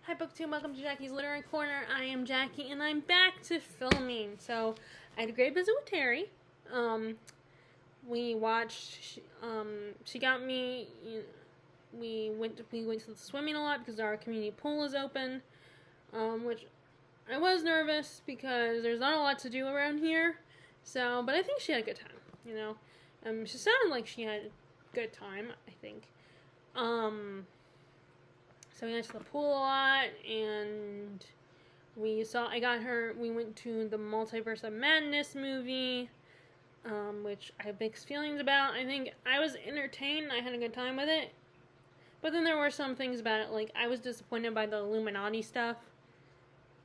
Hi BookTube, welcome to Jackie's Literary Corner. I am Jackie and I'm back to filming. So I had a great visit with Terry. We watched, she got me, we went to the swimming a lot because our community pool is open, which I was nervous because there's not a lot to do around here. So, but I think she had a good time, you know. She sounded like she had a good time, I think. So we went to the pool a lot, and we went to the Multiverse of Madness movie, which I have mixed feelings about. I think I was entertained, I had a good time with it, but then there were some things about it, like, I was disappointed by the Illuminati stuff,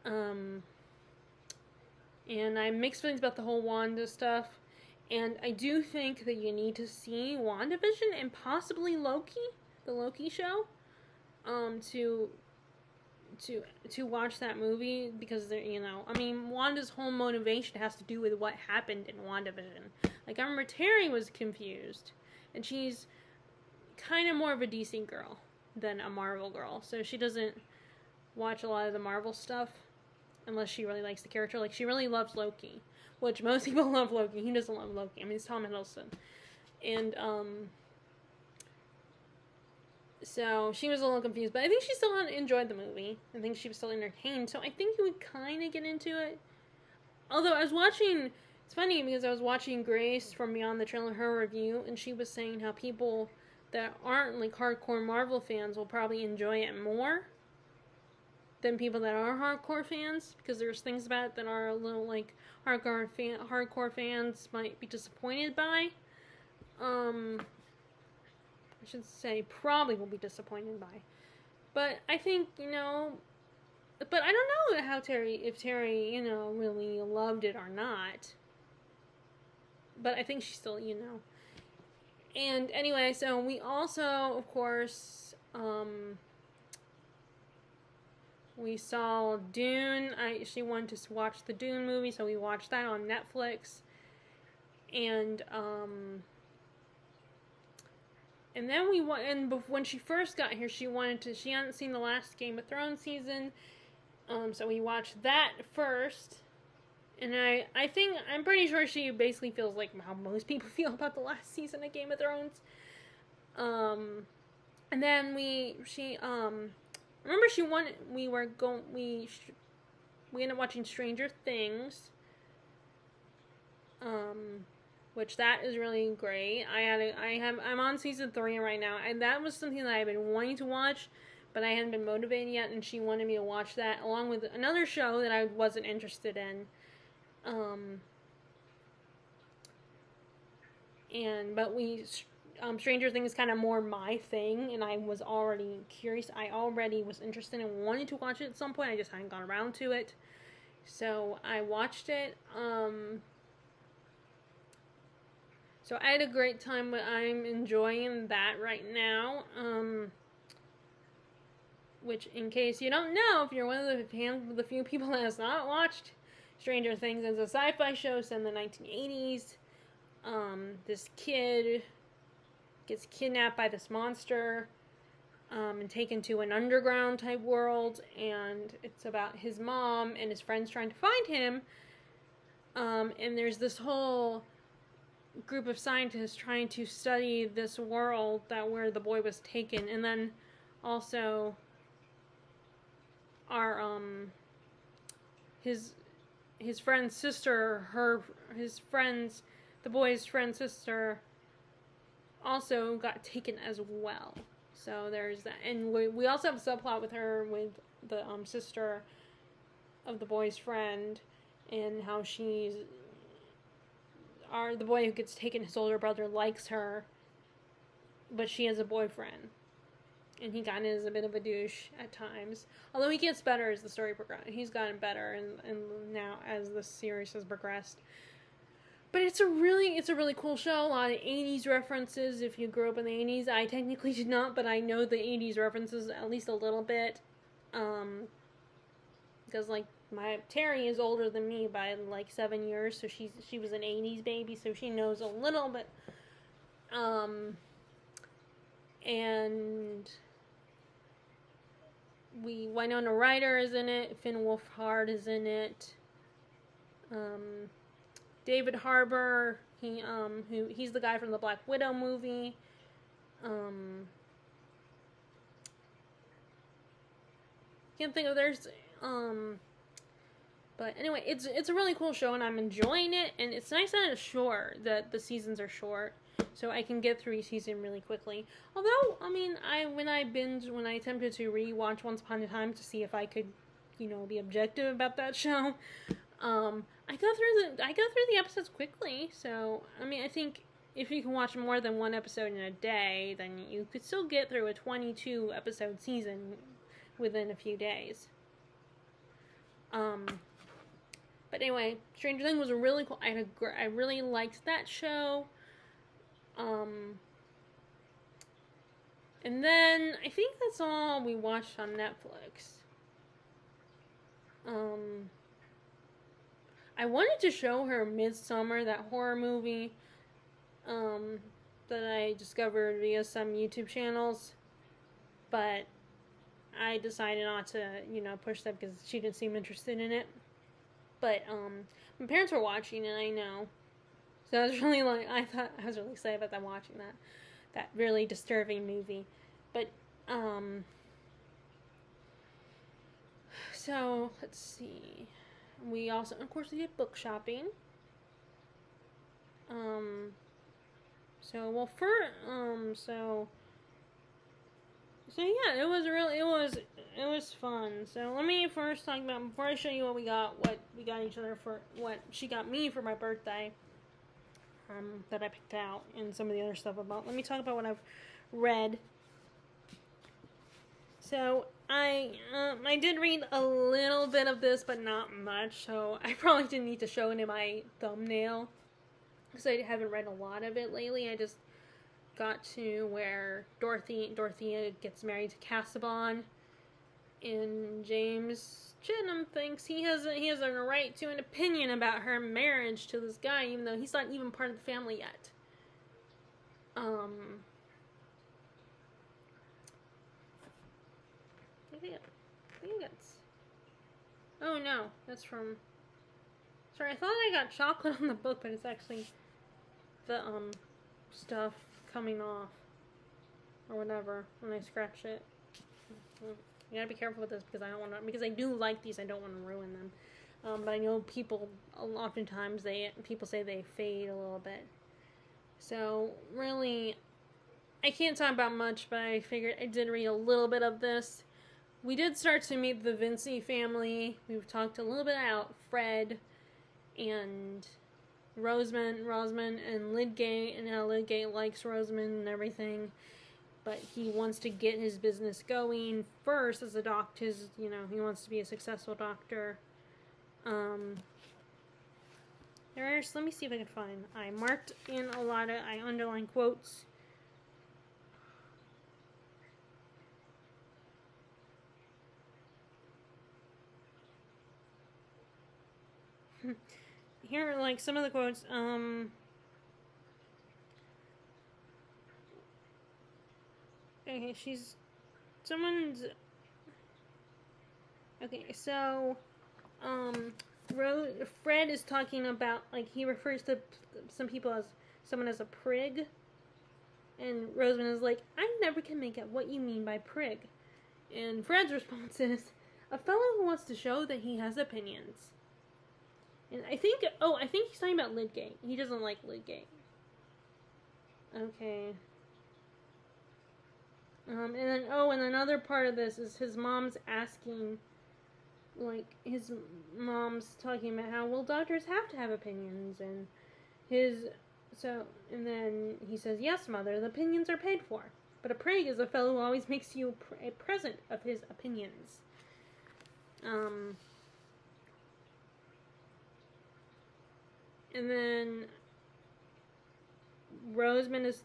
and I have mixed feelings about the whole Wanda stuff, and I do think that you need to see WandaVision and possibly Loki, the Loki show, to watch that movie, because Wanda's whole motivation has to do with what happened in WandaVision. Like, I remember Terry was confused, and she's kind of more of a DC girl than a Marvel girl, so she doesn't watch a lot of the Marvel stuff unless she really likes the character. Like, she really loves Loki, which most people love Loki. He doesn't love Loki. I mean, it's Tom Hiddleston. And, so she was a little confused, but I think she still enjoyed the movie. I think she was still entertained, so I think you would kind of get into it. Although I was watching, it's funny because I was watching Grace from Beyond the Trailer, her review, and she was saying how people that aren't like hardcore Marvel fans will probably enjoy it more than people that are hardcore fans, because there's things about it that are a little like hardcore fans might be disappointed by. I should say probably will be disappointed by. But I think, but I don't know if Terry, really loved it or not. But I think she still, And anyway, so we also, of course, we saw Dune. She wanted to watch the Dune movie, so we watched that on Netflix. And then when she first got here, she hadn't seen the last Game of Thrones season, so we watched that first, and I'm pretty sure she basically feels like how most people feel about the last season of Game of Thrones. And then we ended up watching Stranger Things, which that is really great. I'm on season 3 right now, and that was something that I've been wanting to watch, but I hadn't been motivated yet, and she wanted me to watch that, along with another show that I wasn't interested in. Stranger Things is kind of more my thing, and I was already curious. I already was interested and wanted to watch it at some point. I just hadn't gone around to it. So I watched it. So I had a great time, but I'm enjoying that right now. Which, in case you don't know, if you're one of the few people that has not watched Stranger Things, it's a sci-fi show set in the 1980s. This kid gets kidnapped by this monster, and taken to an underground type world, and it's about his mom and his friends trying to find him. And there's this whole group of scientists trying to study this world where the boy was taken, and then also his friend's sister, the boy's friend's sister, also got taken as well. So there's that, and we also have a subplot with her, with the sister of the boy's friend, and how the boy who gets taken, his older brother, likes her, but she has a boyfriend, and he kind of is a bit of a douche at times. Although he gets better as the story progresses. He's gotten better, and now as the series has progressed. But it's a really cool show. A lot of 80s references. If you grew up in the 80s, I technically did not, but I know the 80s references at least a little bit. Because Terry is older than me by 7 years, so she was an 80s baby, so she knows a little bit. And Winona Ryder is in it. Finn Wolfhard is in it. David Harbour, he's the guy from the Black Widow movie. Can't think of but anyway, it's a really cool show and I'm enjoying it, and it's nice that it's short, that the seasons are short, so I can get through each season really quickly. Although, I mean, when I attempted to rewatch Once Upon a Time to see if I could, be objective about that show, I go through the episodes quickly. So, I mean, I think if you can watch more than one episode in a day, then you could still get through a 22 episode season within a few days. But anyway, Stranger Things was a really cool. I really liked that show. And then I think that's all we watched on Netflix. I wanted to show her Midsommar, that horror movie, that I discovered via some YouTube channels, but I decided not to, push that because she didn't seem interested in it. But, my parents were watching it, I know. So I was really I was really excited about them watching that really disturbing movie. But, so, let's see. We also, of course, we did book shopping. So yeah, it was fun. So let me first talk about, before I show you what we got each other for, what she got me for my birthday, that I picked out, and some of the other stuff about. Let me talk about what I've read. So I did read a little bit of this, but not much, so I probably didn't need to show it in my thumbnail, because I haven't read a lot of it lately. I just got to where Dorothea gets married to Casaubon, and James Chetnam thinks he has a right to an opinion about her marriage to this guy, even though he's not even part of the family yet. I think that's... Oh no, that's from... Sorry, I thought I got chocolate on the book, but it's actually the, stuff coming off. Or whatever, when I scratch it. You gotta be careful with this, because because I do like these, I don't want to ruin them. But I know people, oftentimes, people say they fade a little bit. So, really, I can't talk about much, but I figured I did read a little bit of this. We did start to meet the Vinci family. We've talked a little bit about Fred and Rosamund and Lydgate, and how Lydgate likes Rosamund and everything. But he wants to get his business going first as a doctor. He wants to be a successful doctor. Let me see if I can find. I marked in I underlined quotes. Here are, like, some of the quotes. Okay, okay, so, Fred is talking about, like, he refers to someone as a prig, and Rosamund is like, I never can make out what you mean by prig. And Fred's response is, a fellow who wants to show that he has opinions. And I think he's talking about Lydgate. He doesn't like Lydgate. Okay. And then, and another part of this is his mom's asking, like, his mom's talking about how, well, doctors have to have opinions, and and then he says, yes, mother, the opinions are paid for. But a prig is a fellow who always makes you a present of his opinions. And then Rosamund is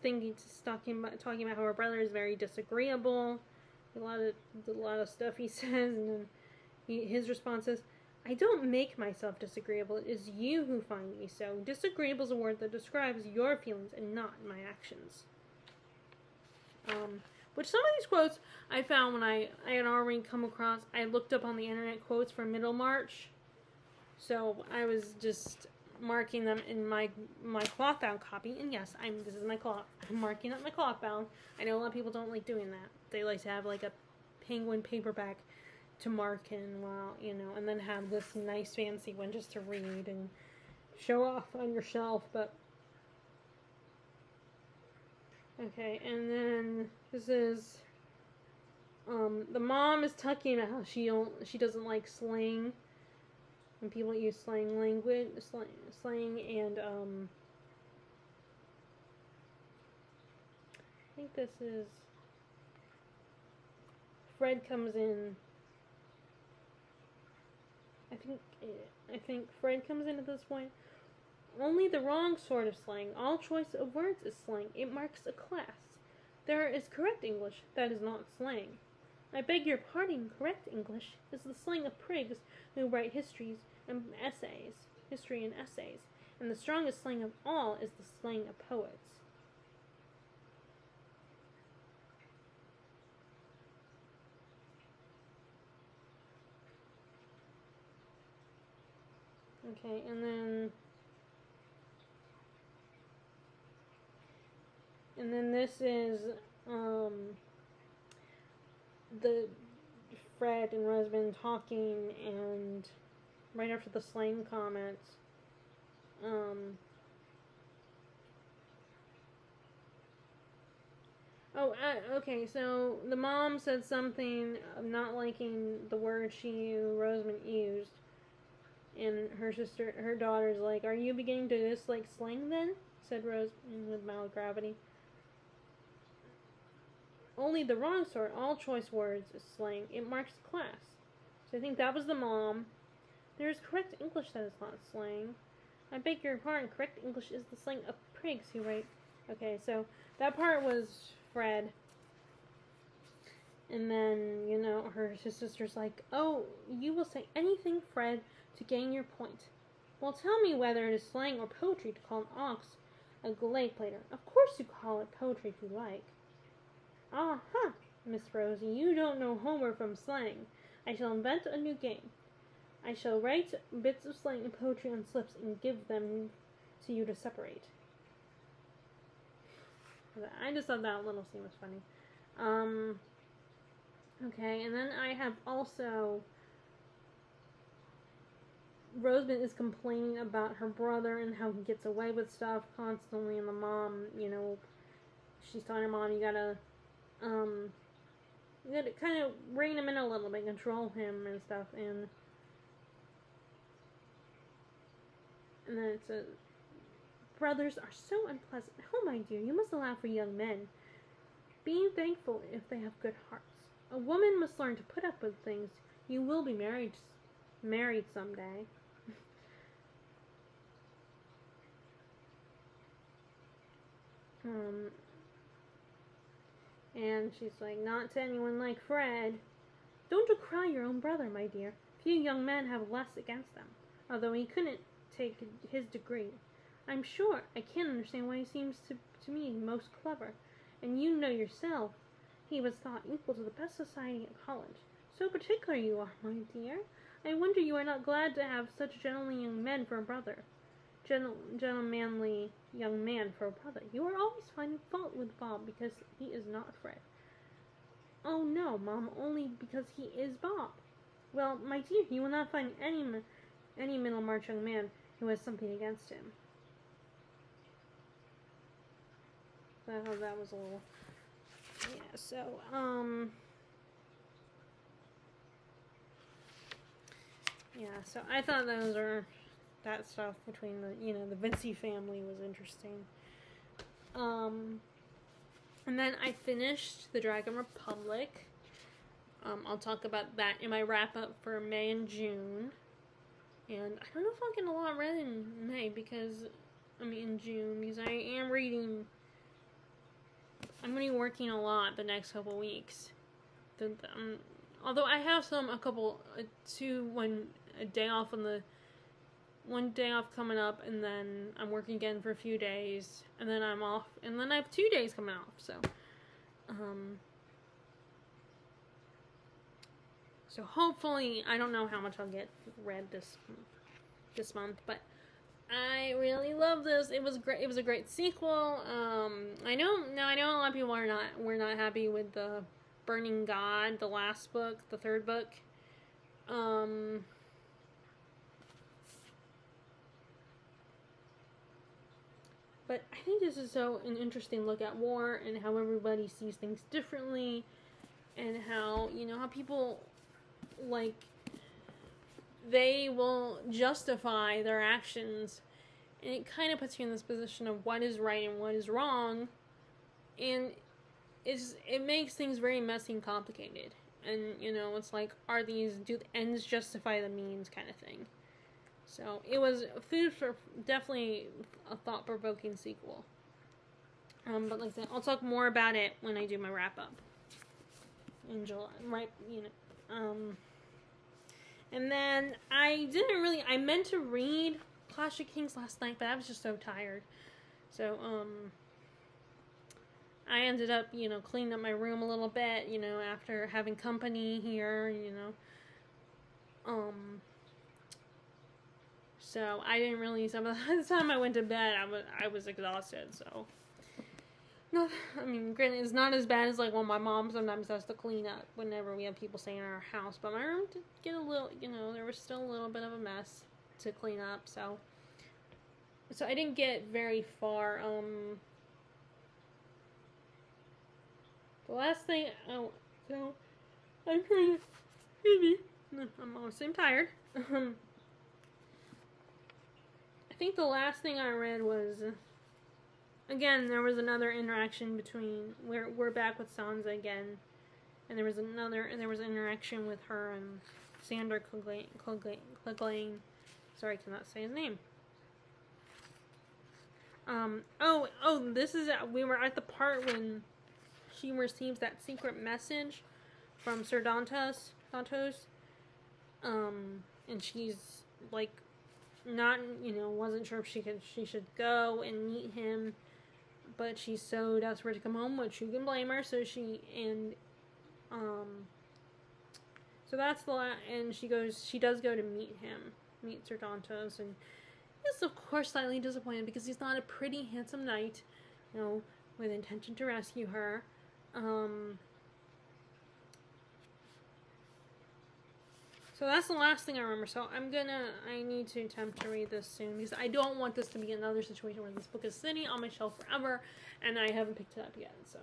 talking about how her brother is very disagreeable. A lot of stuff he says, and then his response is, I don't make myself disagreeable. It is you who find me so. Disagreeable is a word that describes your feelings and not my actions. Which some of these quotes I found when I had already come across, I looked up on the internet quotes for Middlemarch. So I was just marking them in my cloth bound copy. And yes, this is my cloth. I'm marking up my cloth bound. I know a lot of people don't like doing that. They like to have like a Penguin paperback to mark in while, and then have this nice fancy one just to read and show off on your shelf. But okay, and then this is the mom is talking about how she doesn't like slang when people use slang language, slang, and I think this is Fred comes in. I think Fred comes in at this point. Only the wrong sort of slang. All choice of words is slang. It marks a class. There is correct English. That is not slang. I beg your pardon. Correct English is the slang of prigs who write history and essays. And the strongest slang of all is the slang of poets. Okay, and then this is the Fred and Rosamund talking, and right after the slang comments, okay, so the mom said something of not liking the word Rosamund used, and her daughter's like, "Are you beginning to dislike slang then?" said Rosamund with mild gravity. Only the wrong sort, all choice words, is slang. It marks the class. So I think that was the mom. There is correct English that is not slang. I beg your pardon, correct English is the slang of prigs who write. Okay, so that part was Fred. And then, his sister's like, "Oh, you will say anything, Fred, to gain your point. Well, tell me whether it is slang or poetry to call an ox a galette plater. Of course you call it poetry if you like." "Ah-ha, Miss Rosie, you don't know Homer from slang. I shall invent a new game. I shall write bits of slang and poetry on slips and give them to you to separate." I just thought that little scene was funny. Okay, and then I have also Rosamund is complaining about her brother and how he gets away with stuff constantly, and the mom, she's telling her mom, you gotta kind of rein him in a little bit, control him and stuff, and then it says, "Brothers are so unpleasant. Oh, my dear, you must allow for young men. Be thankful if they have good hearts. A woman must learn to put up with things. You will be married someday." And she's like, "Not to anyone like Fred. Don't decry your own brother, my dear. Few young men have less against them, although he couldn't take his degree. I'm sure I can't understand why he seems to me most clever. And you know yourself, he was thought equal to the best society at college. So particular you are, my dear. I wonder you are not glad to have such gentlemanly young men for a brother. Gentlemanly young man for a brother. You are always finding fault with Bob because he is not Fred." "Oh no, Mom, only because he is Bob." "Well, my dear, you will not find any Middlemarch young man who has something against him." So I thought that was a little... Yeah, so, yeah, so I thought that stuff between the Vinci family was interesting. And then I finished The Dragon Republic. I'll talk about that in my wrap-up for May and June. And I don't know if I'll get a lot read in May in June, because I am reading... I'm going to be working a lot the next couple weeks. Although I have one day off coming up, and then I'm working again for a few days, and then I'm off, and then I have 2 days coming off, so, So hopefully, I don't know how much I'll get read this month, but I really love this. It was great. It was a great sequel. I know a lot of people were not happy with the Burning God, the last book, the third book. But I think this is an interesting look at war and how everybody sees things differently, and how, how people, like, they will justify their actions, and it kind of puts you in this position of what is right and what is wrong, and it makes things very messy and complicated, and, it's like, do the ends justify the means kind of thing. So, it was food for, definitely a thought-provoking sequel. But like I said, I'll talk more about it when I do my wrap-up in July, right, and then I meant to read Clash of Kings last night, but I was just so tired. So, I ended up, cleaning up my room a little bit, after having company here, so I didn't really, by the time I went to bed, I was exhausted, so. No, I mean, granted, it's not as bad as, like, when my mom sometimes has to clean up whenever we have people staying in our house, but my room did get a little, there was still a little bit of a mess to clean up, so I didn't get very far. The last thing, I'm trying to, excuse me, I'm tired. I think the last thing I read was, again, there was another interaction between, we're back with Sansa again, and there was an interaction with her and Sandor Clegane. Sorry, I cannot say his name. We were at the part when she receives that secret message from Sir Dantos, and she's, like, not, wasn't sure if she should go and meet him, but she's so desperate to come home, which you can blame her, so that's and she does go to meet Sir Dantos, and is, of course, slightly disappointed because he's not a pretty, handsome knight, with intention to rescue her. So that's the last thing I remember. So I need to attempt to read this soon, because I don't want this to be another situation where this book is sitting on my shelf forever and I haven't picked it up yet. So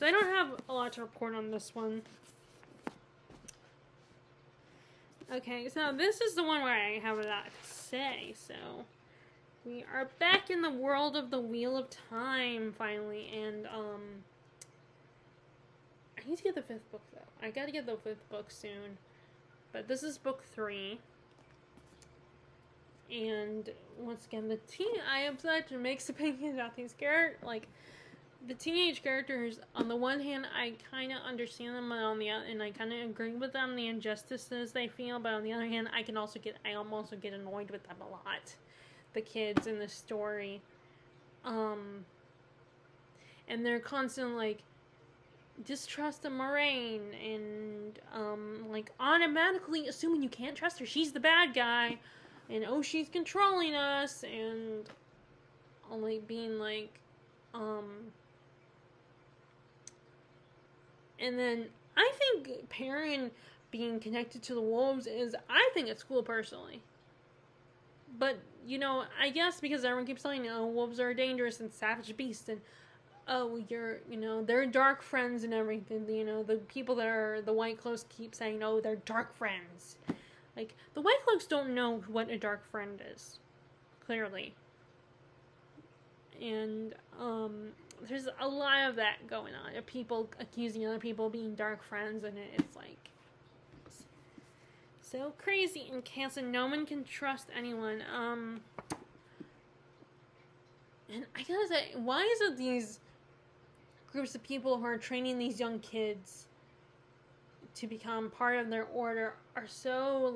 I don't have a lot to report on this one. Okay, so this is the one where I have a lot to say. So we are back in the world of the Wheel of Time finally, and I need to get the 5th book though. I gotta get the 5th book soon. But this is book 3. And once again, I am such mixed opinions about these characters. Like, the teenage characters, on the one hand, I kind of understand them, and I kind of agree with them, the injustices they feel, but on the other hand, I also get annoyed with them a lot. The kids in the story. And they're constantly, like, distrust of Moraine, and like, automatically assuming you can't trust her, she's the bad guy, and she's controlling us, and only being like, and then I think Perrin being connected to the wolves I think it's cool personally, but I guess because everyone keeps saying wolves are dangerous and savage beasts, and they're dark friends and everything. The people that are the White Cloaks keep saying, they're dark friends. Like, the White Cloaks don't know what a dark friend is, clearly. And, there's a lot of that going on. Of people accusing other people of being dark friends, and it's like, so crazy in Cancer. No one can trust anyone. And I gotta say, why is it these groups of people who are training these young kids to become part of their order are so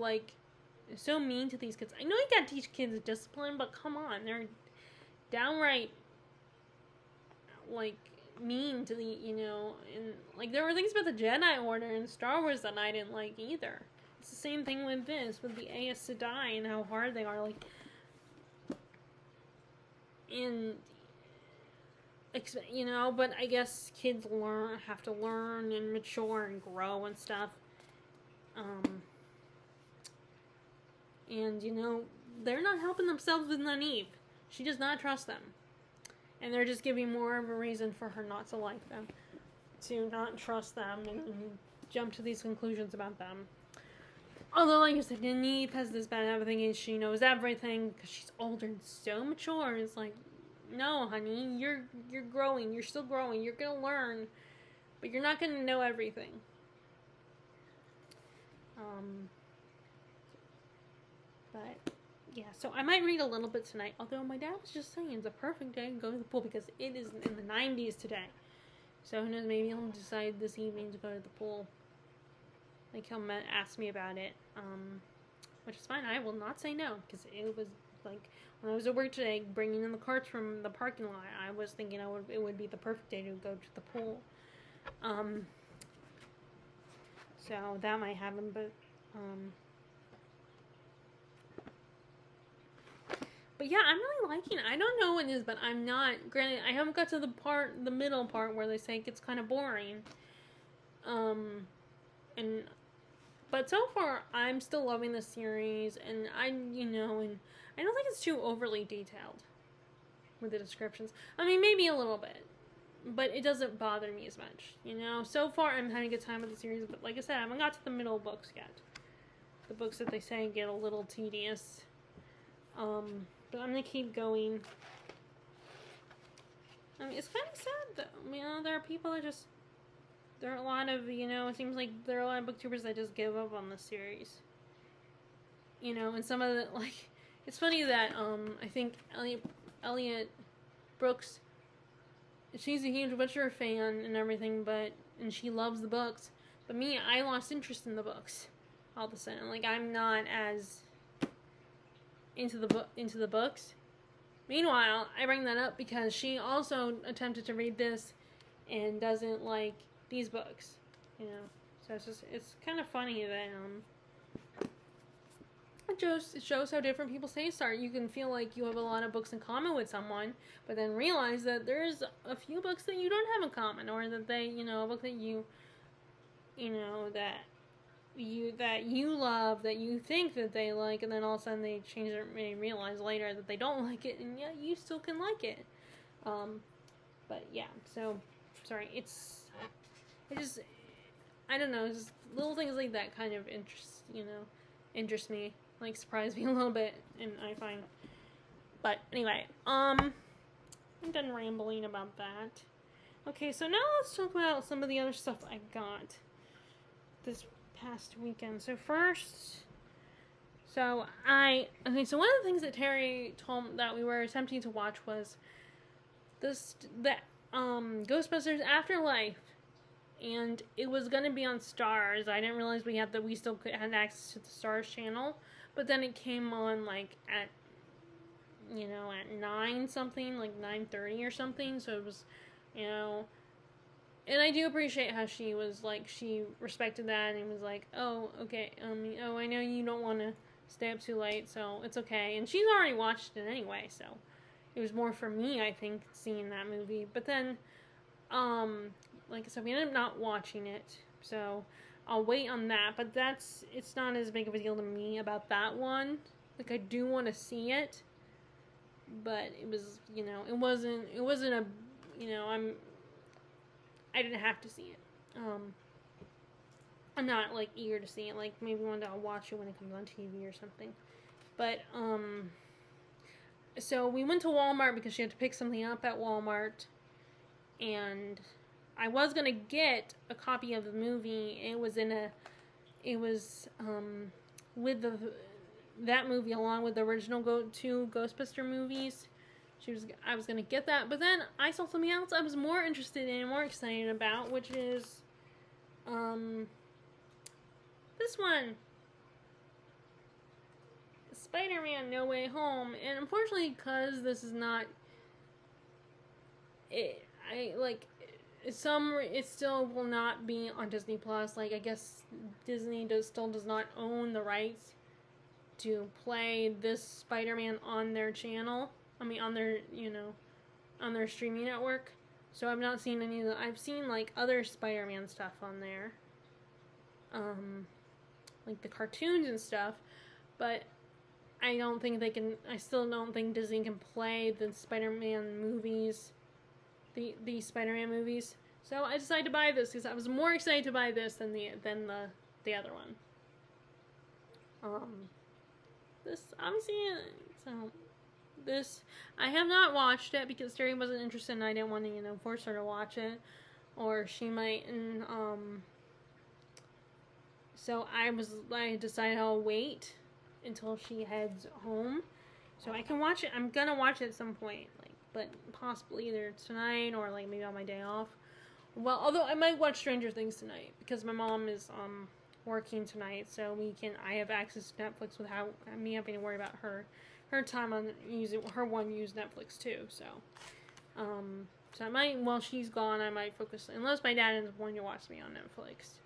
mean to these kids? I know you gotta teach kids discipline, but come on, they're downright, like, mean to the, and like there were things about the Jedi Order in Star Wars that I didn't like either. It's the same thing with this, with the Aes Sedai and how hard they are, like, and but I guess kids have to learn and mature and grow and stuff. And they're not helping themselves with Nynaeve. She does not trust them. And they're just giving more of a reason for her not to like them. To not trust them and jump to these conclusions about them. Although, like I said, Nynaeve has this bad habit thinking she knows everything because she's older and so mature. It's like, no, honey, you're growing. You're still growing. You're gonna learn, but you're not gonna know everything. But yeah, so I might read a little bit tonight. Although my dad was just saying it's a perfect day to go to the pool because it is in the 90s today. So who knows? Maybe I'll decide this evening to go to the pool. Like he'll ask me about it, which is fine. I will not say no because it was like when I was at work today, bringing in the carts from the parking lot. I was thinking it would be the perfect day to go to the pool. So that might happen, but yeah, I'm really liking it. I don't know what it is, but I'm not. Granted, I haven't got to the middle part where they say it gets kind of boring. But so far, I'm still loving the series, and I don't think it's too overly detailed with the descriptions. I mean, maybe a little bit, but it doesn't bother me as much, So far, I'm having a good time with the series, but like I said, I haven't got to the middle books yet. The books that they say get a little tedious. But I'm gonna keep going. I mean, it's kind of sad, though. There are people that just... There are a lot of, it seems like there are a lot of booktubers that just give up on the series. And some of the, like... It's funny that, I think Elliot Brooks, she's a huge Witcher fan and everything, and she loves the books. But me, I lost interest in the books all of a sudden. Like, I'm not as into the books. Meanwhile, I bring that up because she also attempted to read this and doesn't like these books, So it's kind of funny that it shows how different people's tastes are. You can feel like you have a lot of books in common with someone, but then realize that there's a few books that you don't have in common, or that they, a book that that you love, that you think that they like, and then all of a sudden they change their, may realize later that they don't like it, and yet you still can like it. But yeah, so, sorry, I don't know, just little things like that kind of interest me, like surprise me a little bit, and I find, but anyway, I'm done rambling about that. Okay, so now let's talk about some of the other stuff I got this past weekend. So first, so one of the things that Terry told me that we were attempting to watch was Ghostbusters Afterlife, and it was gonna be on Starz. I didn't realize we still had access to the Starz channel, but then it came on like at 9 something, like 9:30 or something. So it was, and I do appreciate how she was like, she respected that and was like, oh, okay, I know you don't want to stay up too late, so it's okay. And she's already watched it anyway, so it was more for me, I think, seeing that movie. But then, like I said, we ended up not watching it, so I'll wait on that. But it's not as big of a deal to me about that one. Like, I do want to see it, but it was, it wasn't a, I didn't have to see it. I'm not, like, eager to see it. Like, maybe one day I'll watch it when it comes on TV or something. But, so we went to Walmart because she had to pick something up at Walmart. And I was going to get a copy of the movie. It was with that movie along with the original two Ghostbuster movies. I was going to get that, but then I saw something else I was more interested in and more excited about, which is, this one. Spider-Man No Way Home. And unfortunately, because this is not, it still will not be on Disney Plus. Like, I guess Disney still does not own the rights to play this Spider-Man on their channel. I mean, on their, on their streaming network. So I've not seen any of the, I've seen, like, other Spider-Man stuff on there. Like the cartoons and stuff. But I still don't think Disney can play the Spider-Man movies, the Spider-Man movies. So I decided to buy this because I was more excited to buy this than the other one. This, obviously, so, this, I have not watched it because Terry wasn't interested and I didn't want to, force her to watch it. Or she might, so I decided I'll wait until she heads home so I can watch it. I'm gonna watch it at some point, but possibly either tonight or, maybe on my day off. Well, although I might watch Stranger Things tonight because my mom is, working tonight, so I have access to Netflix without me having to worry about her time on using her used Netflix too. So, so I might, while she's gone, I might focus, unless my dad ends up wanting to watch me on Netflix.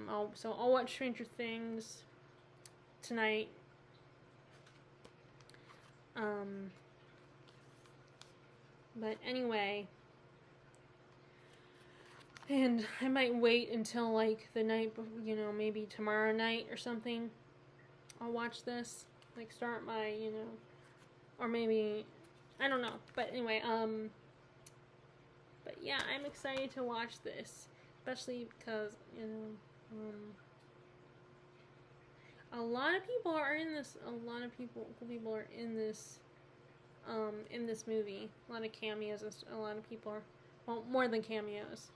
I'll watch Stranger Things tonight. But anyway. And I might wait until, the night, maybe tomorrow night or something. I'll watch this. Start my, or maybe, I don't know. But anyway, but yeah, I'm excited to watch this. Especially because, a lot of people are in this, people are in this movie. A lot of cameos, a lot of people are, well, more than cameos.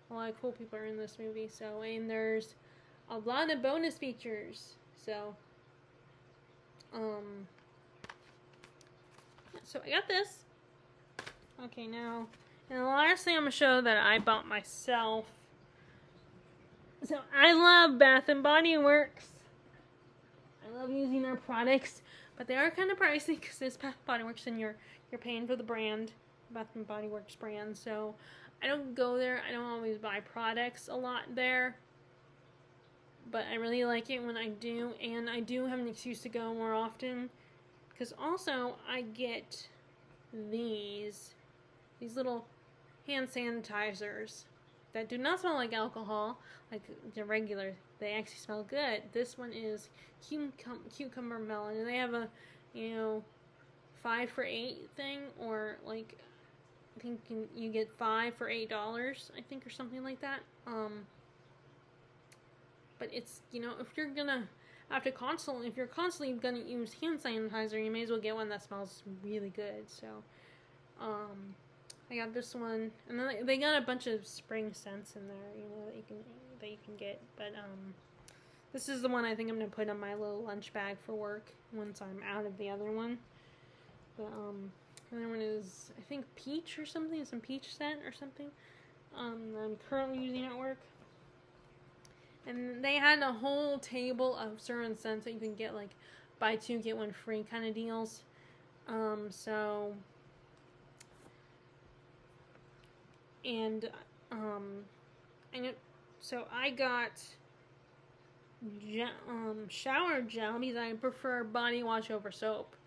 A lot of cool people are in this movie, so, and there's a lot of bonus features, so, so I got this. Okay, now, and the last thing I'm going to show that I bought myself, so I love Bath & Body Works. I love using their products, but they are kind of pricey, because it's Bath & Body Works, and you're paying for the brand, Bath & Body Works brand, so I don't go there. I don't always buy products a lot there. But I really like it when I do. And I do have an excuse to go more often. Because also, I get these little hand sanitizers that do not smell like alcohol. Like the regular. They actually smell good. This one is cucumber melon. And they have a, 5 for $8 thing. Or I think you get 5 for $8, I think, or something like that. But it's, if you're constantly gonna use hand sanitizer, you may as well get one that smells really good. So, I got this one, and then they got a bunch of spring scents in there, that you can get. But this is the one I think I'm gonna put on my little lunch bag for work once I'm out of the other one. But the other one is, I think, peach or something. Some peach scent or something. I'm currently using at work. And they had a whole table of certain scents that you can get, buy two, get one free kind of deals. So I got shower gel because I prefer body wash over soap.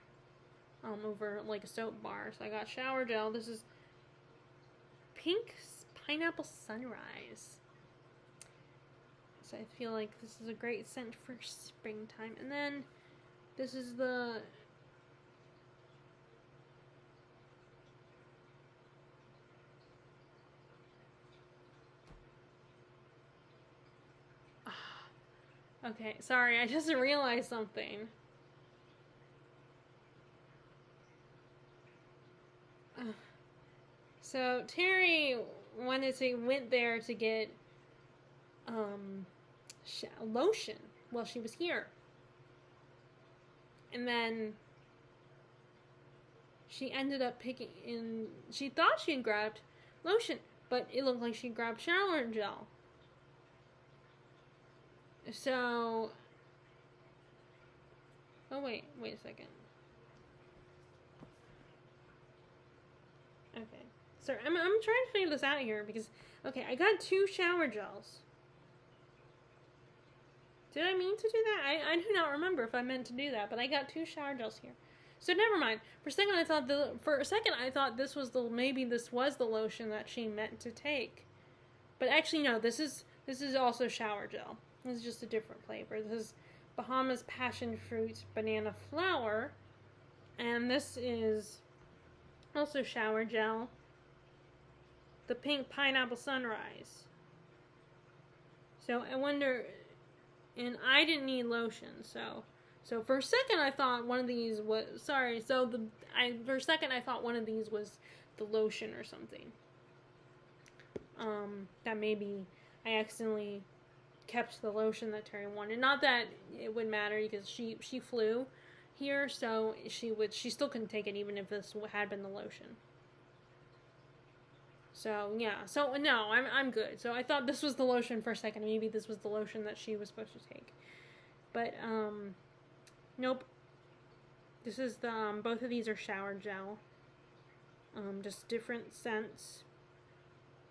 Over a soap bar. So I got shower gel. This is Pink Pineapple Sunrise. So I feel like this is a great scent for springtime. And then this is the okay, sorry, I just realized something. So Terry went there to get lotion while she was here, and then she ended up picking in. She thought she had grabbed lotion, but it looked like she grabbed shower gel. So, oh wait a second. Okay, Sorry, I'm trying to figure this out here because, okay, I got 2 shower gels. Did I mean to do that? I do not remember if I meant to do that, but I got 2 shower gels here. So never mind. For a second I thought this was maybe this was the lotion that she meant to take. But actually no, this is also shower gel. This is just a different flavor. This is Bahamas Passion Fruit Banana Flower. And this is also shower gel. The Pink Pineapple Sunrise. So I wonder, and I didn't need lotion, so for a second I thought one of these was, for a second I thought one of these was the lotion or something. That maybe I accidentally kept the lotion that Terry wanted. Not that it would matter because she flew here, so she still couldn't take it even if this had been the lotion. So yeah, so no, I'm good. So I thought this was the lotion for a second. Maybe this was the lotion that she was supposed to take, but nope. This is the both of these are shower gel. Just different scents.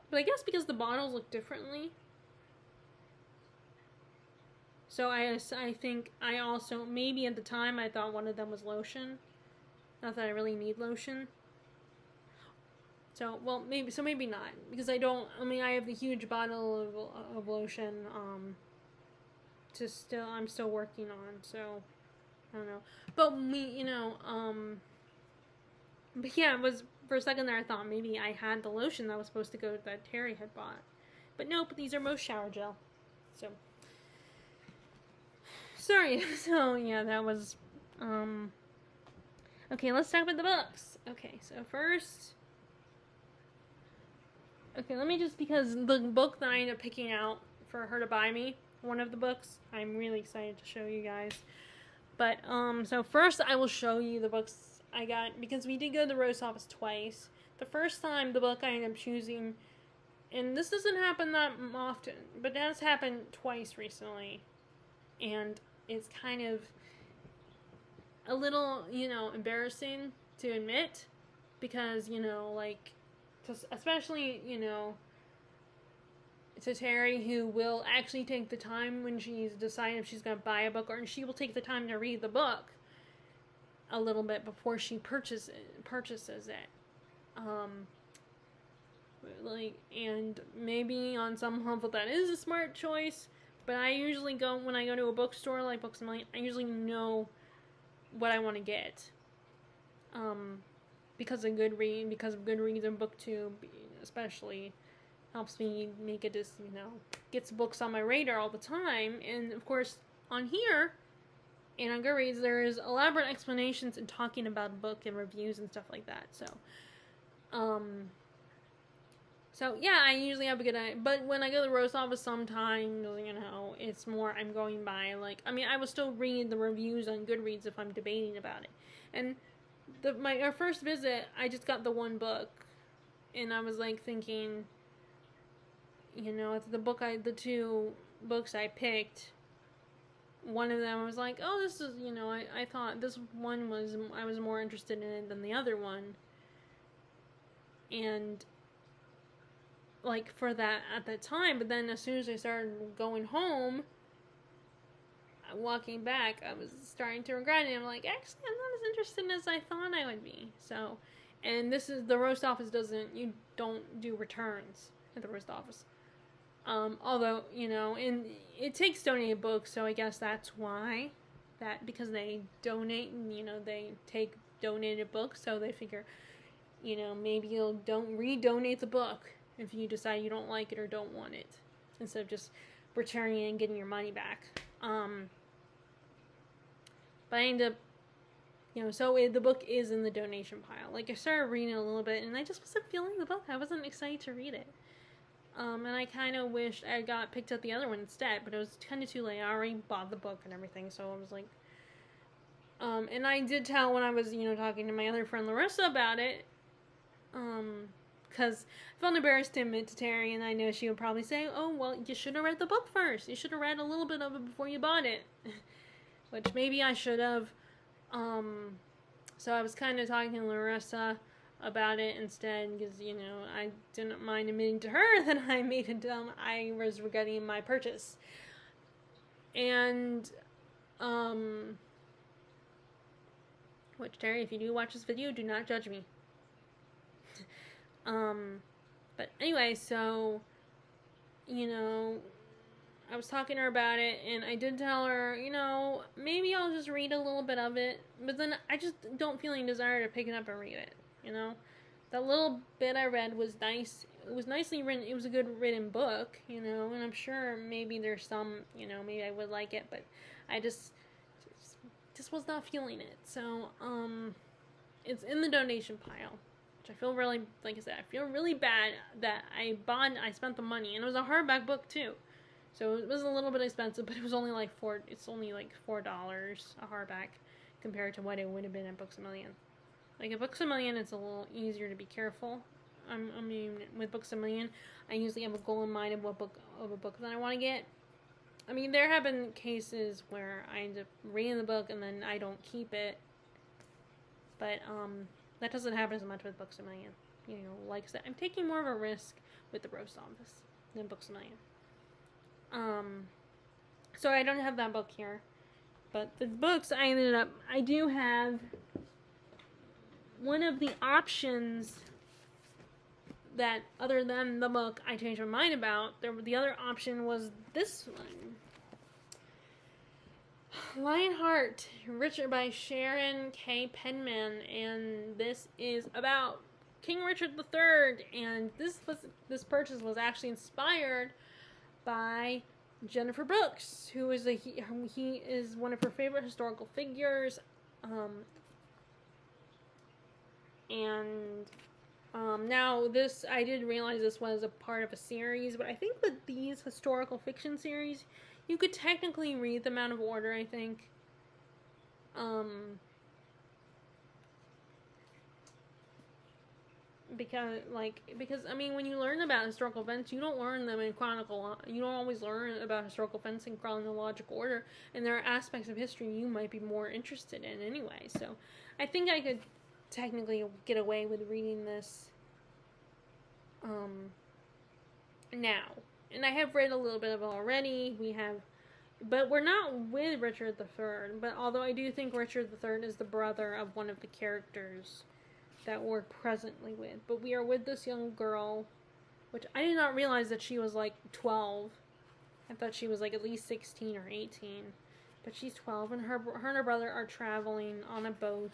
But I guess because the bottles look differently. So I think I also, maybe at the time I thought one of them was lotion. Not that I really need lotion. So, well, maybe not. Because I have the huge bottle of lotion, I'm still working on, so, I don't know. But but yeah, it was, for a second there I thought maybe I had the lotion that was supposed to go, that Terry had bought. But nope, these are most shower gel. So, sorry. So, yeah, that was, okay, let's talk about the books. Okay, so first, okay, let me just, because the book that I ended up picking out for her to buy me, one of the books, I'm really excited to show you guys. But, so first I will show you the books I got, because we did go to the Rose office twice. The first time, the book I ended up choosing, and this doesn't happen that often, but it has happened twice recently. And it's kind of a little, embarrassing to admit, because, especially, to Terry, who will actually take the time when she's deciding if she's going to buy a book, or she will take the time to read the book a little bit before she purchases it. And maybe on some level that is a smart choice, but I usually when I go to a bookstore like Books A Million, I usually know what I want to get. Because of Goodreads and BookTube, especially, helps me make it just, gets books on my radar all the time. And of course, on here and on Goodreads, there is elaborate explanations and talking about a book and reviews and stuff like that. So yeah, I usually have a good idea. But when I go to the Rose office, sometimes, it's more I'm going by, I will still read the reviews on Goodreads if I'm debating about it. And our first visit, I just got the one book, and I was thinking, the 2 books I picked, one of them I was like, oh, this is, I thought this one I was more interested in it than the other one. And for that at that time, but then as soon as I started going home, walking back, I was starting to regret it. I'm like, actually, I'm not as interested as I thought I would be. So, and the Roast office you don't do returns at the Roast office. Although, and it takes donated books, so I guess that's why. Because they donate, they take donated books, so they figure, maybe you'll redonate the book if you decide you don't like it or don't want it, instead of just returning it and getting your money back. But I ended up, so the book is in the donation pile. I started reading it a little bit, and I just wasn't feeling the book. I wasn't excited to read it. And I kind of wished I picked up the other one instead, but it was kind of too late. I already bought the book and everything, so I was like, and I did tell when I was, talking to my other friend Larissa about it, because I felt embarrassed to admit to Terry, and I know she would probably say, oh, well, you should have read the book first. You should have read a little bit of it before you bought it. Which maybe I should have. So I was kind of talking to Larissa about it instead, because, you know, I didn't mind admitting to her that I was regretting my purchase. And, which, Terry, if you do watch this video, do not judge me. But anyway, so, you know, I was talking to her about it, and I did tell her, you know, maybe I'll just read a little bit of it, but then I just don't feel any desire to pick it up and read it, you know? That little bit I read was nice. It was nicely written. It was a good written book, you know, and I'm sure maybe there's some, you know, maybe I would like it, but I just was not feeling it. So, it's in the donation pile, which I feel really, like I said, I feel really bad that I spent the money, and it was a hardback book too. So it was a little bit expensive, but it was only like $4 a hardback compared to what it would have been at Books A Million. Like at Books A Million, it's a little easier to be careful. I mean, with Books A Million, I usually have a goal in mind of a book that I want to get. I mean, there have been cases where I end up reading the book and then I don't keep it. But that doesn't happen as much with Books A Million. You know, like I said, I'm taking more of a risk with the Roast Office than Books A Million. So I don't have that book here, but the books I do have one of the options that, other than the book I changed my mind about, the other option was this one. Lionheart, Richard by Sharon K. Penman, and this is about King Richard III, and this purchase was actually inspired by Jennifer Brooks, who is he is one of her favorite historical figures, and now this, I did realize this was a part of a series, but I think that these historical fiction series, you could technically read them out of order, I think. Because I mean, when you learn about historical events, you don't learn them in you don't always learn about historical events in chronological order, and there are aspects of history you might be more interested in anyway. So I think I could technically get away with reading this now. And I have read a little bit of it already. But we're not with Richard III, but although I do think Richard III is the brother of one of the characters that we're presently with. But we are with this young girl, which I did not realize that she was like 12. I thought she was like at least 16 or 18. But she's 12, and her and her brother are traveling on a boat,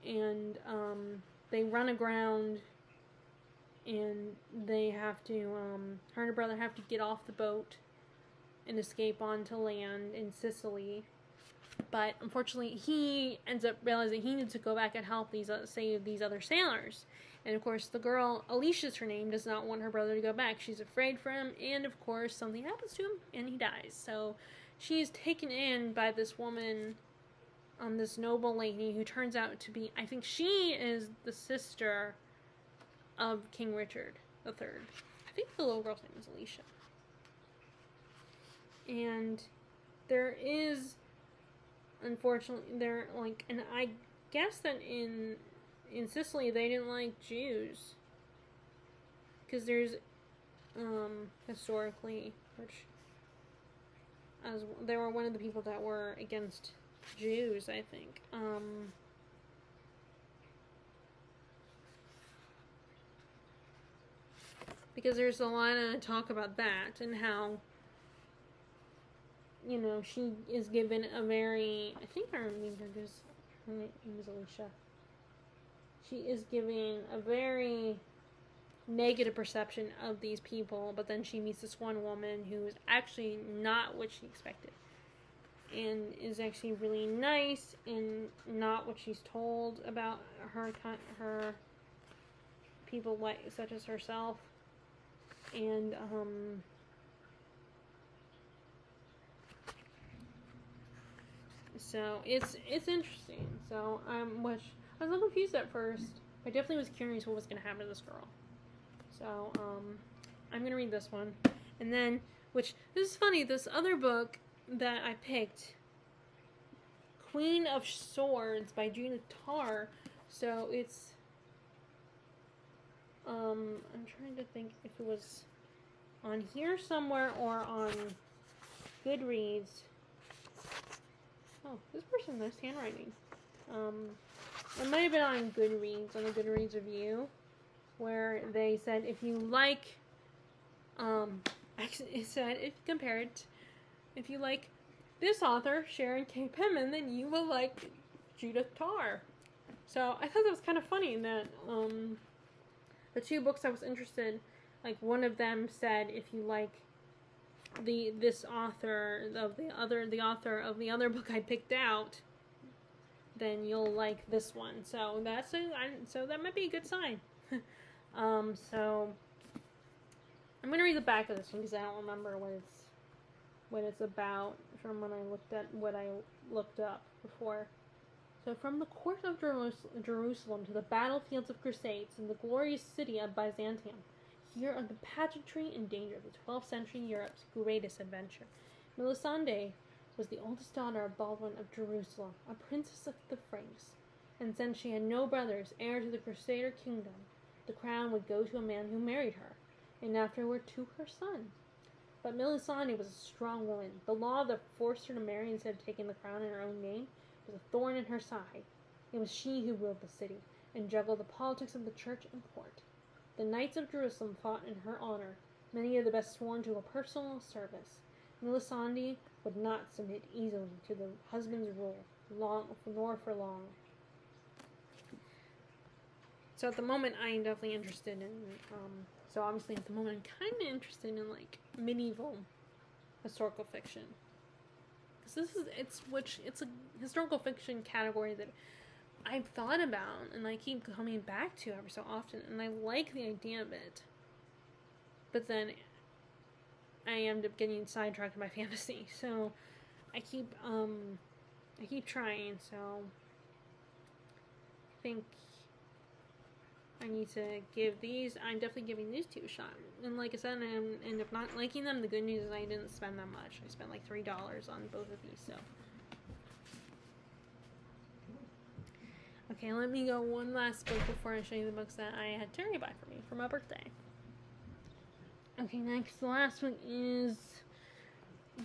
and they run aground, and they have to, her and her brother have to get off the boat and escape onto land in Sicily. But unfortunately, he ends up realizing he needs to go back and help save these other sailors. And of course, the girl, Alicia's her name, does not want her brother to go back. She's afraid for him, and of course, something happens to him, and he dies. So she's taken in by this woman, this noble lady, who turns out to be, I think she is the sister of King Richard III. I think the little girl's name is Alicia. And there is, unfortunately, and I guess that in Sicily they didn't like Jews, because there's historically, which they were one of the people that were against Jews, I think. Because there's a lot of talk about that, and how, you know, she is given a very, I think I remember this, her name is Alicia. She is given a very negative perception of these people, but then she meets this one woman who is actually not what she expected, and is actually really nice, and not what she's told about her people such as herself. And so it's interesting. So which I was a little confused at first. I definitely was curious what was going to happen to this girl. So I'm going to read this one, and then, which, this is funny, this other book that I picked, Queen of Swords by Judith Tarr. So it's I'm trying to think if it was on here somewhere or on Goodreads. Oh, this person has nice handwriting. It might have been on Goodreads, on a Goodreads review, where they said if you like, actually it said, if you like this author, Sharon K. Penman, then you will like Judith Tarr. So I thought that was kind of funny that, the two books I was interested, like one of them said if you like this author of the author of the other book I picked out, then you'll like this one. So so that might be a good sign. So I'm gonna read the back of this one because I don't remember what it's about from when I looked up before. So from the court of Jerusalem to the battlefields of Crusades and the glorious city of Byzantium, here are the pageantry and danger of the 12th century Europe's greatest adventure. Melisande was the oldest daughter of Baldwin of Jerusalem, a princess of the Franks, and since she had no brothers heir to the Crusader kingdom, the crown would go to a man who married her, and afterward to her son. But Melisande was a strong woman. The law that forced her to marry instead of taking the crown in her own name was a thorn in her side. It was she who ruled the city, and juggled the politics of the church and court. The knights of Jerusalem fought in her honor, many of the best sworn to a personal service. Melisande would not submit easily to the husband's rule, nor for long. So at the moment, I am definitely interested in, so obviously at the moment, I'm kind of interested in, like, medieval historical fiction. Because it's a historical fiction category that I've thought about, and I keep coming back to every so often, and I like the idea of it. But then I end up getting sidetracked by fantasy, so I keep trying, so I think I need to I'm definitely giving these two a shot. And like I said, I end up not liking them. The good news is I didn't spend that much. I spent like $3 on both of these, so. Okay, let me go one last book before I show you the books that I had Terry buy for me for my birthday. Okay, next, the last one is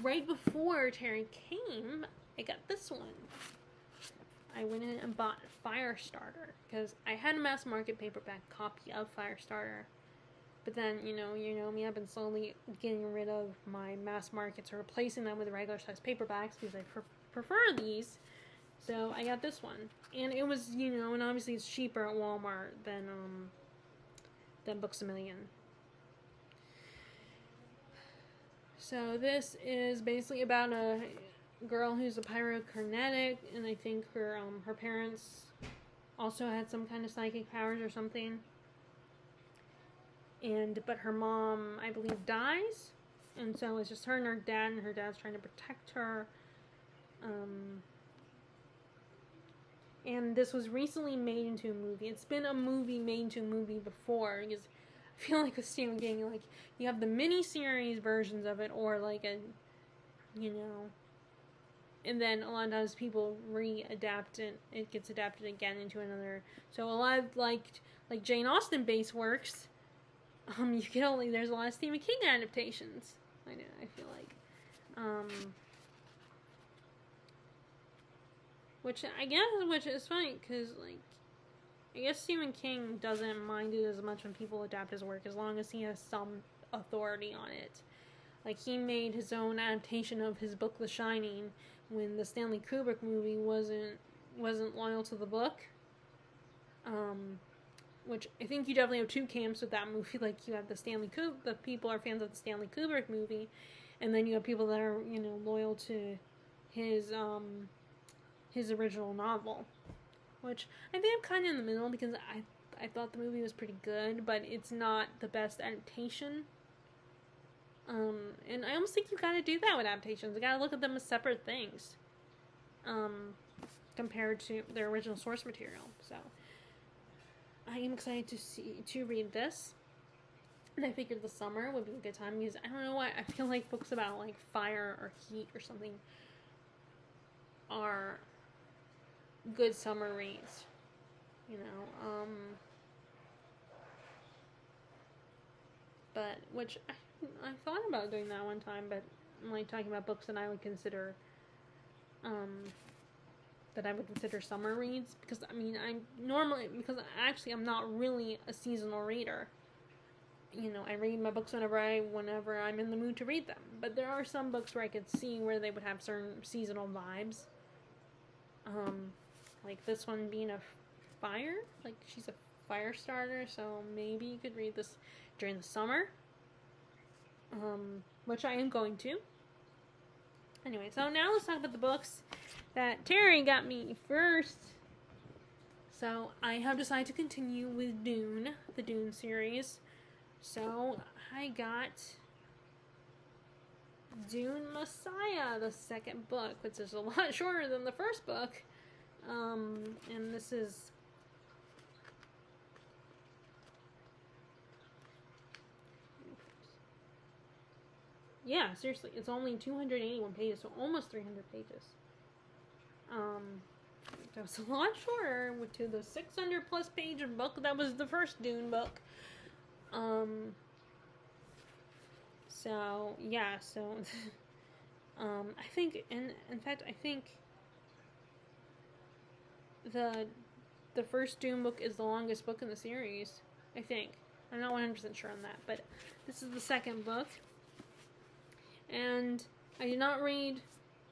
right before Terry came, I got this one. I went in and bought Firestarter because I had a mass market paperback copy of Firestarter, but then you know me, I've been slowly getting rid of my mass markets or replacing them with regular size paperbacks because I prefer these. So I got this one, and it was and obviously it's cheaper at Walmart than Books A Million. So this is basically about a girl who's a pyrokinetic, and I think her parents also had some kind of psychic powers or something. But her mom, I believe, dies, and so it's just her and her dad's trying to protect her. And this was recently made into a movie. It's been a movie made into a movie before, because I feel like with Stephen King, like, you have the mini-series versions of it, or like and then a lot of times people re-adapt it. It gets adapted again into another. So a lot of like Jane Austen based works, there's a lot of Stephen King adaptations. I feel like, which is funny because like I guess Stephen King doesn't mind it as much when people adapt his work as long as he has some authority on it. Like, he made his own adaptation of his book The Shining when the Stanley Kubrick movie wasn't loyal to the book. Which I think you definitely have two camps with that movie. Like, you have the people are fans of the Stanley Kubrick movie, and then you have people that are, loyal to his original novel. Which I think I'm kind of in the middle because I thought the movie was pretty good, but it's not the best adaptation. And I almost think you gotta do that with adaptations. You gotta look at them as separate things, compared to their original source material. So, I am excited to read this. And I figured the summer would be a good time because I don't know why, I feel like books about like fire or heat or something are good summer reads. but which I thought about doing that one time, but I'm like talking about books that I would consider summer reads, because I mean I'm not really a seasonal reader. You know, I read my books whenever I'm in the mood to read them. But there are some books where I could see where they would have certain seasonal vibes. Like this one being a fire, like she's a fire starter, so maybe you could read this during the summer. Which I am going to. Anyway, so now let's talk about the books that Terry got me first. So I have decided to continue with Dune, the Dune series. So I got Dune Messiah, the second book, which is a lot shorter than the first book. And this is yeah, seriously, it's only 281 pages, so almost 300 pages. That was a lot shorter to the 600 plus page book that was the first Dune book. So yeah, so I think, in fact, I think the first Dune book is the longest book in the series. I think. I'm not 100% sure on that, but this is the second book. And I did not read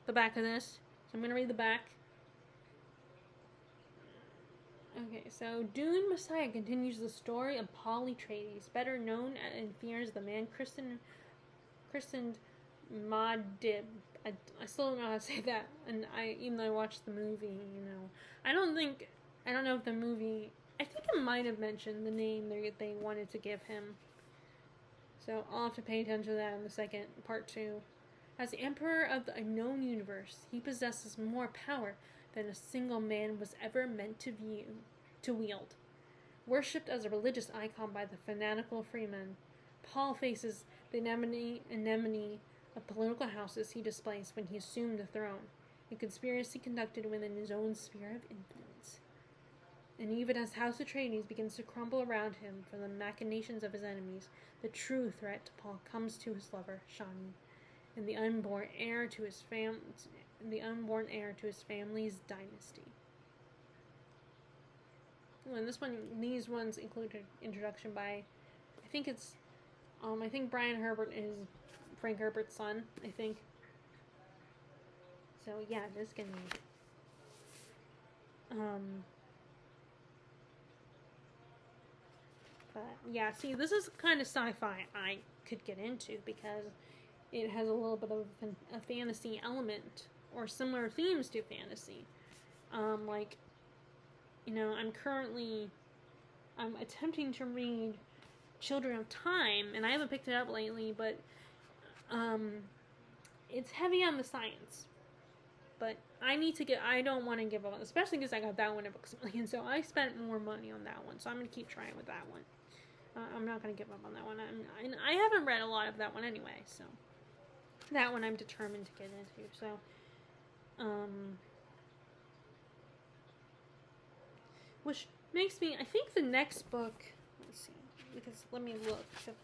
the back of this, so I'm going to read the back. Okay, so Dune Messiah continues the story of Paul Atreides, better known in fear as the man christened Muad'Dib. I still don't know how to say that, and even though I watched the movie, you know, I don't know if the movie, I think it might have mentioned the name they wanted to give him. So I'll have to pay attention to that in the second part 2. As the Emperor of the unknown universe, he possesses more power than a single man was ever meant to wield. Worshipped as a religious icon by the fanatical freemen, Paul faces the anemone of political houses he displaced when he assumed the throne, a conspiracy conducted within his own sphere of influence. And even as House Atreides begins to crumble around him from the machinations of his enemies, the true threat to Paul comes to his lover, Shani, and the unborn heir to his family's dynasty. And these ones include an introduction by, I think Brian Herbert is Frank Herbert's son, I think. So yeah, this can but yeah, see, this is kind of sci-fi I could get into because it has a little bit of a fantasy element or similar themes to fantasy. Like, you know, I'm attempting to read Children of Time, and I haven't picked it up lately, but it's heavy on the science. But I don't want to give up, especially because I got that one at Books A Million, so I spent more money on that one, so I'm going to keep trying with that one. I'm not going to give up on that one. I haven't read a lot of that one anyway, so that one I'm determined to get into. So, which makes me, I think the next book, let's see, because let me look at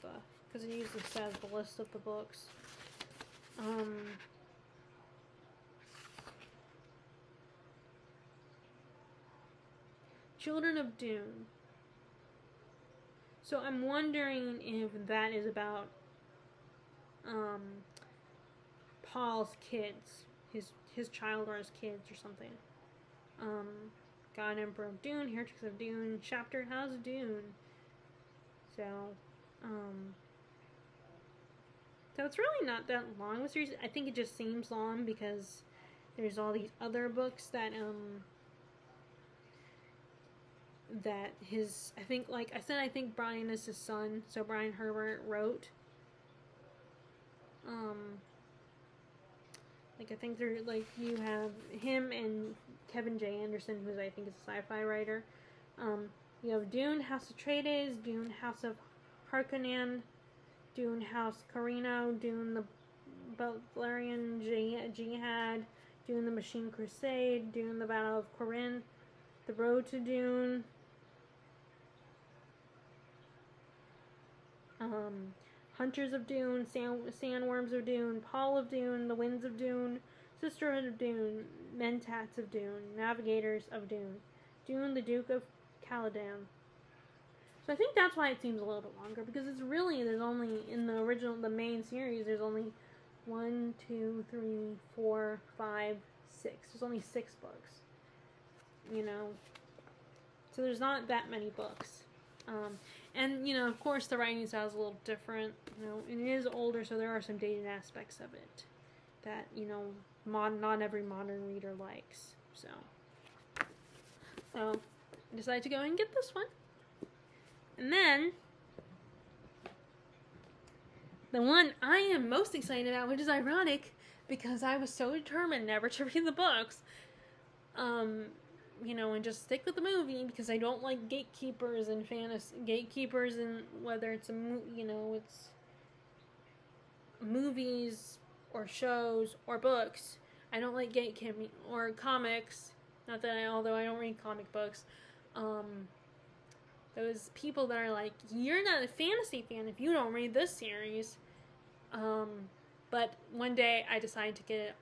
because it usually says the list of the books. Children of Dune. So I'm wondering if that is about Paul's kids, his child or his kids or something. God Emperor of Dune, Heretics of Dune, Chapter How's Dune. So it's really not that long. The series, I think it just seems long because there's all these other books that I think, like I said, I think Brian is his son, so Brian Herbert wrote. Like I think you have him and Kevin J. Anderson, who I think is a sci-fi writer. You have Dune, House Atreides, Dune, House of Harkonnen, Dune, House Carino, Dune, the Balerian Jihad, Dune, the Machine Crusade, Dune, the Battle of Corinth, The Road to Dune, Hunters of Dune, Sandworms of Dune, Paul of Dune, The Winds of Dune, Sisterhood of Dune, Mentats of Dune, Navigators of Dune, Dune, the Duke of Caladan. So I think that's why it seems a little bit longer, because it's really, there's only, in the original, the main series, there's only 1, 2, 3, 4, 5, 6. There's only 6 books. You know? So there's not that many books. And, you know, of course the writing style is a little different. You know, and it is older, so there are some dated aspects of it that, you know, not every modern reader likes. So I decided to go and get this one. And then, the one I am most excited about, which is ironic, because I was so determined never to read the books, you know, and just stick with the movie, because I don't like gatekeepers and gatekeepers, and whether it's you know, it's movies, or shows, or books. I don't like gatekeeping, or comics, not that although I don't read comic books, those people that are like, you're not a fantasy fan if you don't read this series. But one day I decided to get it.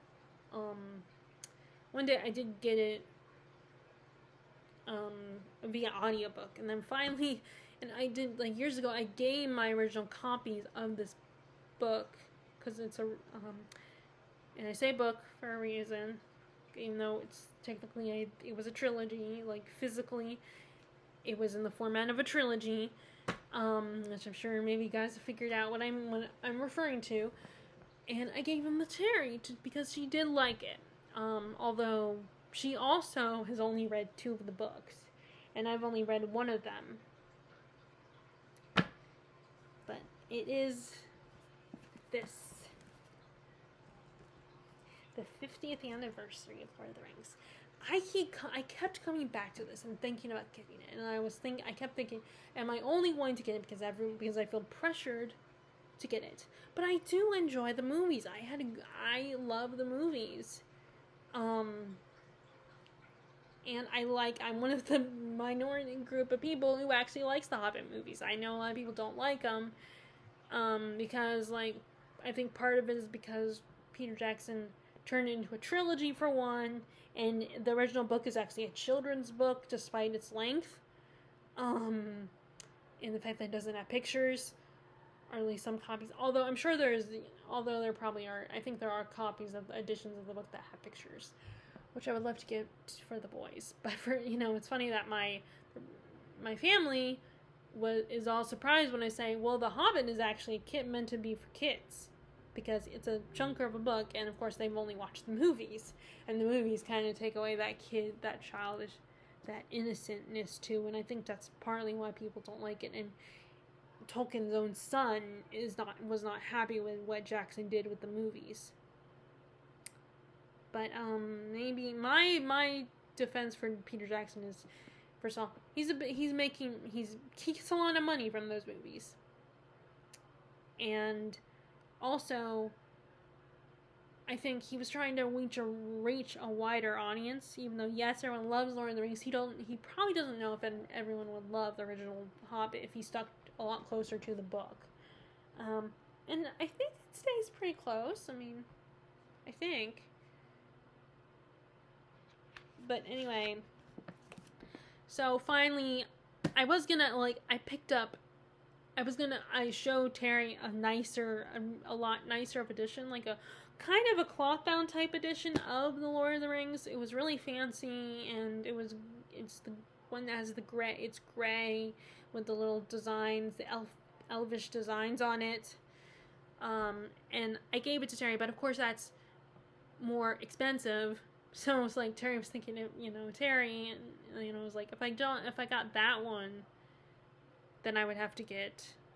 One day I did get it via audiobook. And then finally, and I did, like, years ago, I gave my original copies of this book. Because it's and I say book for a reason. Even though it's technically, it was a trilogy, like, physically. It was in the format of a trilogy, which I'm sure maybe you guys have figured out what I'm referring to. And I gave him to Terry because she did like it. Although she also has only read 2 of the books, and I've only read 1 of them. But it is this, the 50th anniversary of Lord of the Rings. I kept coming back to this and thinking about getting it, and I kept thinking, am I only going to get it because I feel pressured to get it? But I do enjoy the movies. I love the movies, and I'm one of the minority group of people who actually likes the Hobbit movies. I know a lot of people don't like them, because, like, I think part of it is because Peter Jackson turned it into a trilogy for one. And the original book is actually a children's book, despite its length. And the fact that it doesn't have pictures, or at least some copies. Although I'm sure although there probably are, I think there are copies of editions of the book that have pictures, which I would love to get for the boys. But it's funny that my family is all surprised when I say, well, The Hobbit is actually meant to be for kids. Because it's a chunk of a book, and of course they've only watched the movies, and the movies kind of take away that childish, that innocentness too, and I think that's partly why people don't like it. And Tolkien's own son was not happy with what Jackson did with the movies. But maybe my defense for Peter Jackson is, first of all, he gets a lot of money from those movies, and also, I think he was trying to reach a wider audience, even though, yes, everyone loves Lord of the Rings. He probably doesn't know if everyone would love the original Hobbit if he stuck a lot closer to the book. And I think it stays pretty close. I mean, I think. But anyway, so finally, I showed Terry a lot nicer of edition, like a kind of a cloth bound type edition of the Lord of the Rings. It was really fancy, and it's the one that has it's gray with the little designs, the elvish designs on it. And I gave it to Terry, but of course that's more expensive. So it was like, Terry was thinking, Terry, and, it was like, if I got that one, then I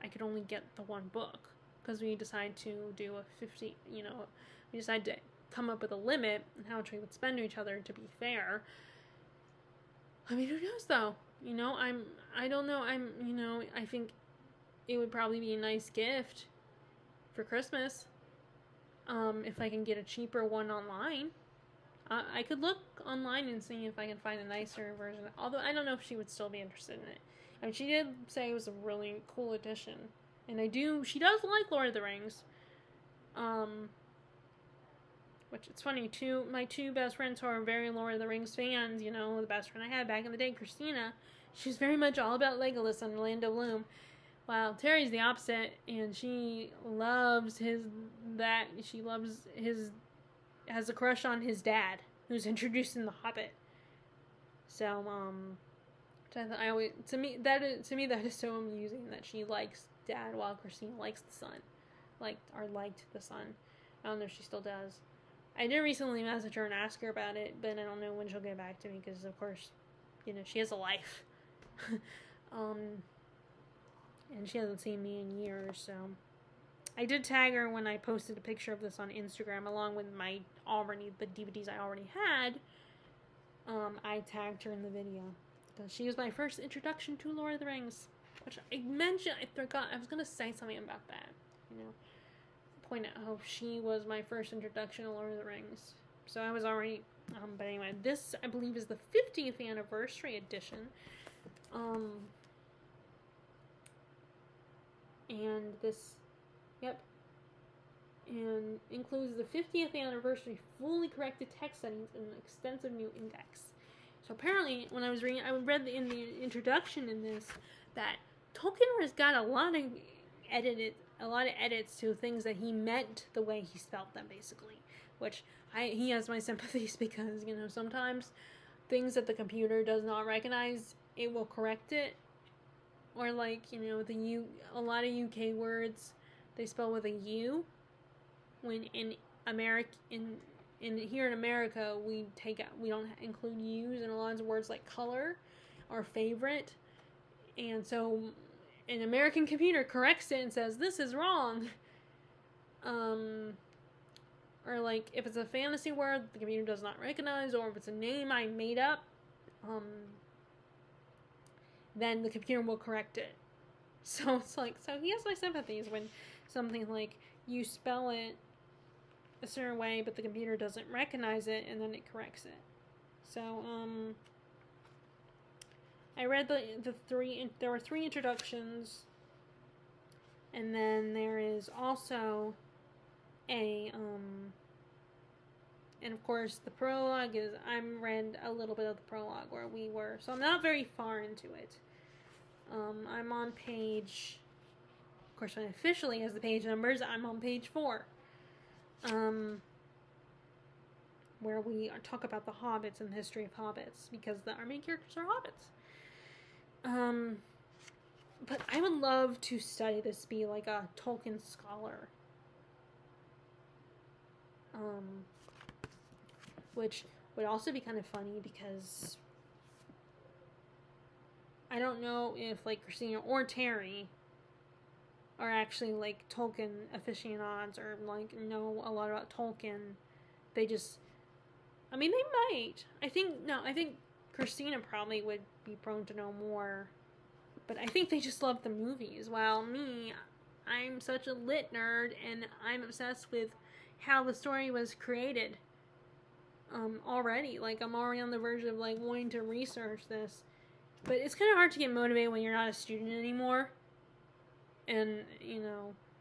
could only get the 1 book, because we decided to do a 50, we decided to come up with a limit on how much we would spend to each other to be fair. I mean, who knows though? I don't know. I think it would probably be a nice gift for Christmas. If I can get a cheaper one online. I could look online and see if I can find a nicer version, although I don't know if she would still be interested in it. I mean, she did say it was a really cool edition. And she does like Lord of the Rings. Which it's funny, my two best friends who are very Lord of the Rings fans, the best friend I had back in the day, Christina, she's very much all about Legolas and Orlando Bloom. While Terry's the opposite, and she loves has a crush on his dad, who's introduced in The Hobbit. So, to me that is so amusing that she likes Dad while Christina likes the son, liked the son. I don't know if she still does. I did recently message her and ask her about it, but I don't know when she'll get back to me because, of course, she has a life. And she hasn't seen me in years, so. I did tag her when I posted a picture of this on Instagram, along with the DVDs I already had. I tagged her in the video. Because she was my first introduction to Lord of the Rings. Which I forgot, I was going to say something about that. Point out how she was my first introduction to Lord of the Rings. So I was already, but anyway, this, I believe, is the 50th anniversary edition. And this, and includes the 50th anniversary fully corrected text settings and an extensive new index. So apparently, when I was reading, I read in the introduction in this that Tolkien has got a lot of edits to things that he meant the way he spelt them, basically. Which he has my sympathies because sometimes things that the computer does not recognize, it will correct it. Or a lot of UK words, they spell with a U. When here in America, we don't include U's in a lot of words like color or favorite. And so an American computer corrects it and says, this is wrong. Or if it's a fantasy word the computer does not recognize, or if it's a name I made up, then the computer will correct it. So it's so he has my sympathies when something like you spell it a certain way but the computer doesn't recognize it and then it corrects it. So I read there were 3 introductions, and then there is also and of course the prologue is, I read a little bit of the prologue where we were, so I'm not very far into it. I'm on page, of course when it officially has the page numbers, I'm on page 4. Where we talk about the hobbits and the history of hobbits, because our main characters are hobbits. But I would love to study this, be like a Tolkien scholar. Which would also be kind of funny because I don't know if Christina or Terry are actually Tolkien aficionados or know a lot about Tolkien. They just, they might. I think Christina probably would be prone to know more, but I think they just love the movies. While me, I'm such a lit nerd and I'm obsessed with how the story was created. Already, I'm already on the verge of wanting to research this, but it's kind of hard to get motivated when you're not a student anymore. And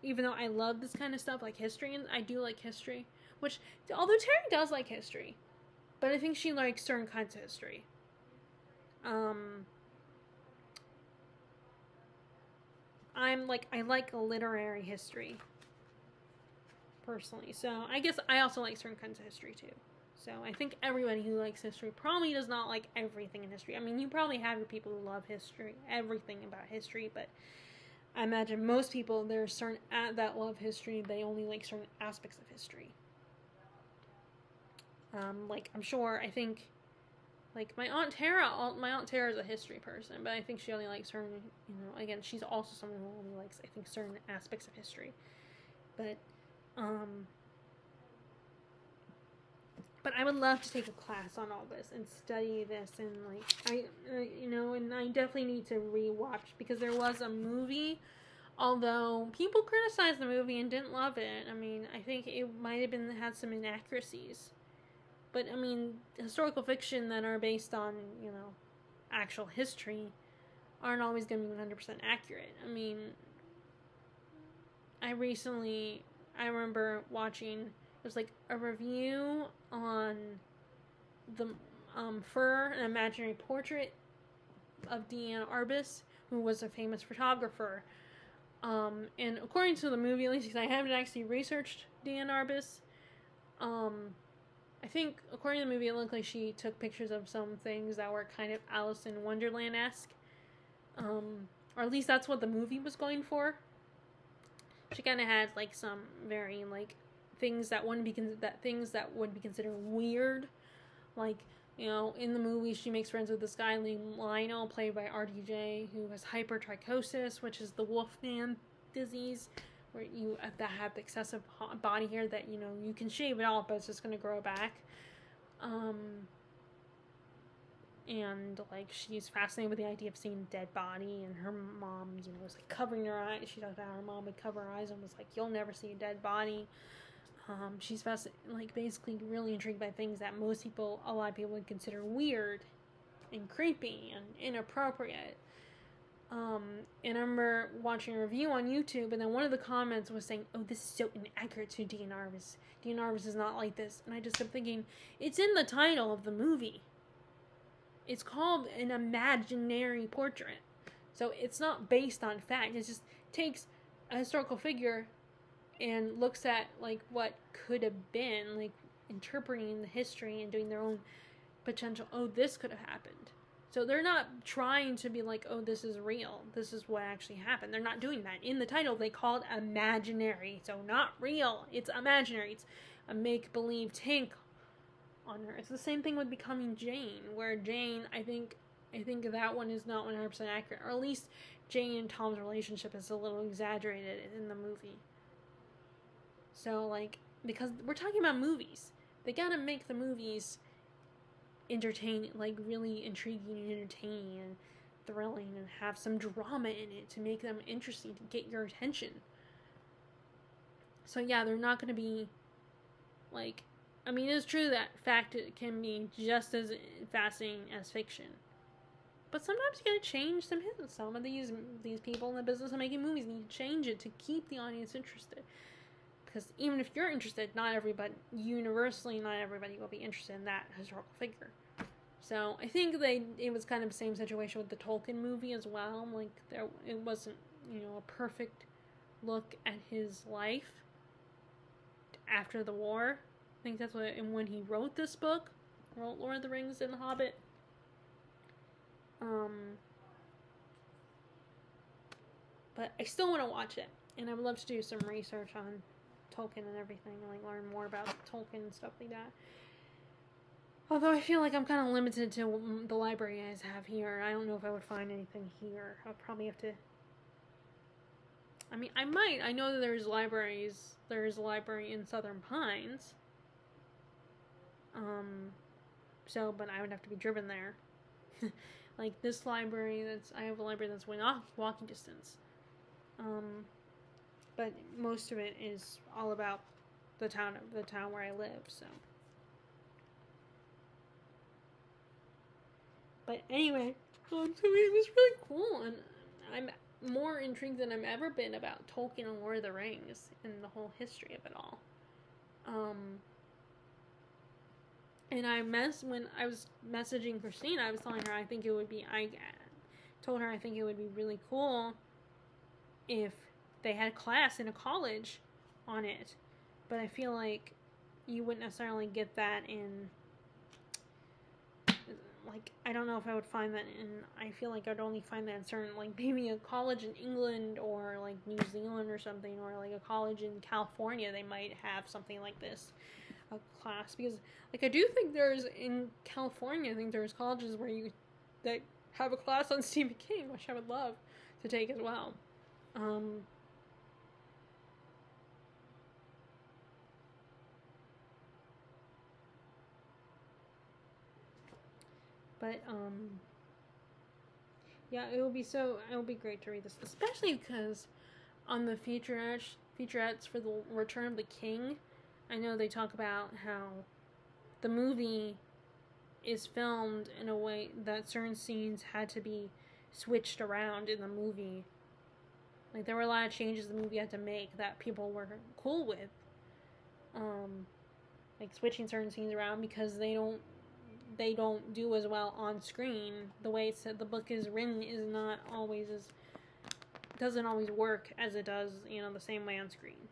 even though I love this kind of stuff like history, and I do like history, which although Terry does like history, but I think she likes certain kinds of history. I like literary history personally, so I guess I also like certain kinds of history too. So I think everybody who likes history probably does not like everything in history. You probably have your people who love history, everything about history, but I imagine most people, there's certain that love history, they only like certain aspects of history. I'm sure, I think, my Aunt Tara is a history person, but I think she only likes certain, again, she's also someone who only likes, I think, certain aspects of history. But I would love to take a class on all this and study this, and and I definitely need to rewatch, because there was a movie, although people criticized the movie and didn't love it. I think it might have had some inaccuracies, but historical fiction that are based on actual history aren't always going to be 100% accurate. I remember watching, it was like a review on the For an Imaginary Portrait of Diane Arbus, who was a famous photographer. And according to the movie, at least because I haven't actually researched Diane Arbus, I think according to the movie, it looked like she took pictures of some things that were kind of Alice in Wonderland-esque. Or at least that's what the movie was going for. She kind of had like some very like things that wouldn't be considered weird, like, you know, in the movie she makes friends with this guy named Lionel, played by RDJ, who has hypertrichosis, which is the Wolfman disease, where you have excessive body hair that, you know, you can shave it off, but it's just going to grow back. And like, she's fascinated with the idea of seeing a dead body, and her mom, you know, was like covering her eyes. She talked about her mom would cover her eyes and was like, "You'll never see a dead body." She's like basically really intrigued by things that a lot of people would consider weird and creepy and inappropriate. And I remember watching a review on YouTube, and then one of the comments was saying, "Oh, this is so inaccurate to Diane Arbus. Diane Arbus is not like this." And I just kept thinking, it's in the title of the movie. It's called An Imaginary Portrait. So it's not based on fact. It just takes a historical figure and looks at like what could have been, like interpreting the history and doing their own potential, oh, this could have happened. So they're not trying to be like, oh, this is real, this is what actually happened. They're not doing that. In the title, they call it imaginary. So not real, it's imaginary. It's a make-believe take on her. It's the same thing with Becoming Jane, where Jane, I think that one is not 100% accurate, or at least Jane and Tom's relationship is a little exaggerated in the movie. So, like, because we're talking about movies, they gotta make the movies entertaining, like really intriguing and entertaining and thrilling, and have some drama in it to make them interesting, to get your attention. So yeah, they're not gonna be like, I mean, it's true that fact can be just as fascinating as fiction. But sometimes you gotta change some of these people in the business of making movies need to change it to keep the audience interested. Because even if you're interested, not everybody will be interested in that historical figure. So I think it was kind of the same situation with the Tolkien movie as well. Like, it wasn't, you know, a perfect look at his life after the war. I think that's what, and when he wrote this book, wrote Lord of the Rings and The Hobbit, but I still want to watch it, and I would love to do some research on Tolkien and everything, like learn more about Tolkien and stuff like that. Although I feel like I'm kind of limited to the library I have here. I don't know if I would find anything here. I'll probably have to, I mean, I might. I know that there's a library in Southern Pines. But I would have to be driven there. Like this library, I have a library that's walking distance. But most of it is all about the town where I live, so. But anyway, so it was really cool, and I'm more intrigued than I've ever been about Tolkien and Lord of the Rings and the whole history of it all. And when I was messaging Christina, I was telling her I told her I think it would be really cool if they had a class in a college on it. But I feel like you wouldn't necessarily get that in, like, I don't know if I would find that I feel like I'd only find that in certain, like, maybe a college in England or, like, New Zealand or something, or, like, a college in California, they might have something like this. A class, because like I do think in California, I think there's colleges that have a class on Stephen King, which I would love to take as well. Yeah, it would be great to read this, especially because on the featurettes for the Return of the King, I know they talk about how the movie is filmed in a way that certain scenes had to be switched around in the movie Like, there were a lot of changes the movie had to make that people were cool with. Like, switching certain scenes around because they don't do as well on screen. The way the book is written is not always doesn't always work as it does, the same way on screen.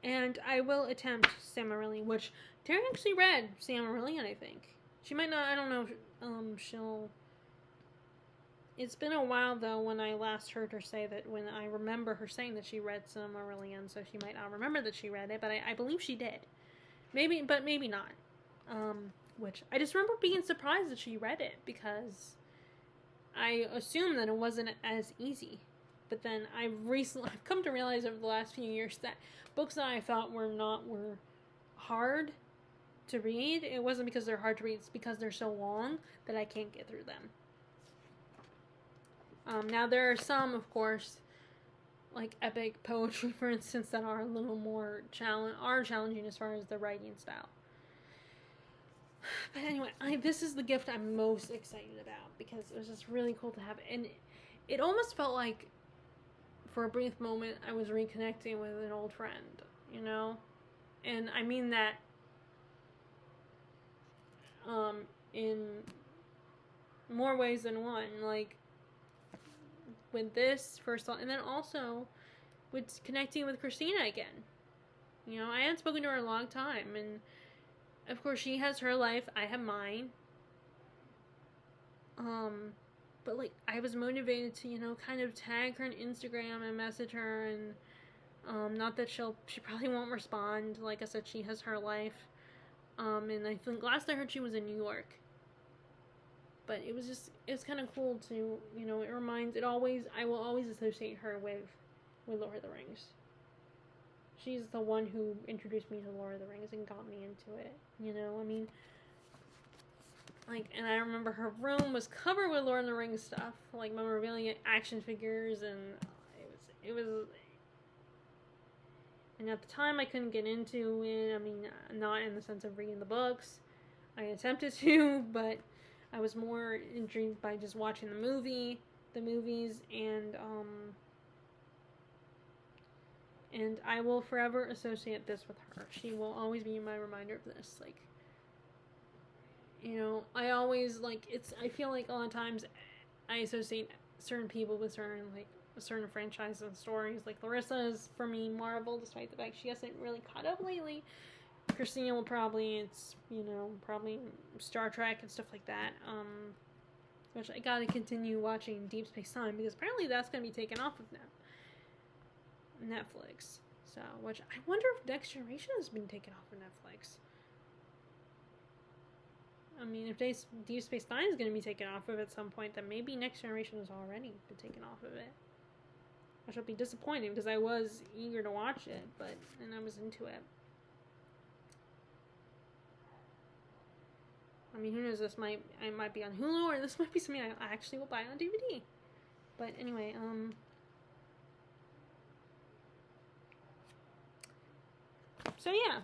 And I will attempt Silmarillion, which Terry actually read Silmarillion, I think. She might not, I don't know if she'll... It's been a while, though, when I last heard her say that, when I remember her saying that she read Silmarillion, so she might not remember that she read it, but I believe she did. Maybe, but maybe not. Which, I just remember being surprised that she read it, because I assumed that it wasn't as easy. But then I've come to realize over the last few years that books that I thought were hard to read, it wasn't because they're hard to read, it's because they're so long that I can't get through them. Now there are some, of course, like epic poetry, for instance, that are a little more challenging as far as the writing style. But anyway, this is the gift I'm most excited about, because it was just really cool to have, and it almost felt like, for a brief moment, I was reconnecting with an old friend, And I mean that in more ways than one. Like, with this first thought, and then also with connecting with Christina again. I hadn't spoken to her in a long time, and of course she has her life, I have mine. But, like, I was motivated to, kind of tag her on Instagram and message her, and, not that she probably won't respond. Like I said, she has her life. And I think last I heard she was in New York. But it's kind of cool to, I will always associate her with Lord of the Rings. She's the one who introduced me to Lord of the Rings and got me into it, Like, and I remember her room was covered with Lord of the Rings stuff, like memorabilia, action figures, and it was, and at the time I couldn't get into it. Not in the sense of reading the books. I attempted to, but I was more intrigued by just watching the movies, and I will forever associate this with her. She will always be my reminder of this, like, I always, I feel like a lot of times I associate certain people with certain franchises and stories. Like, Larissa is, for me, Marvel, despite the fact she hasn't really caught up lately. Christina will probably Star Trek and stuff like that. Which I gotta continue watching Deep Space Nine, because apparently that's gonna be taken off of Netflix. So, which I wonder if Next Generation has been taken off of Netflix. If Deep Space Nine is going to be taken off of it at some point, then maybe Next Generation has already been taken off of it. Which will be disappointing, because I was eager to watch it, and I was into it. Who knows, it might be on Hulu, or this might be something I actually will buy on DVD. But anyway, so yeah,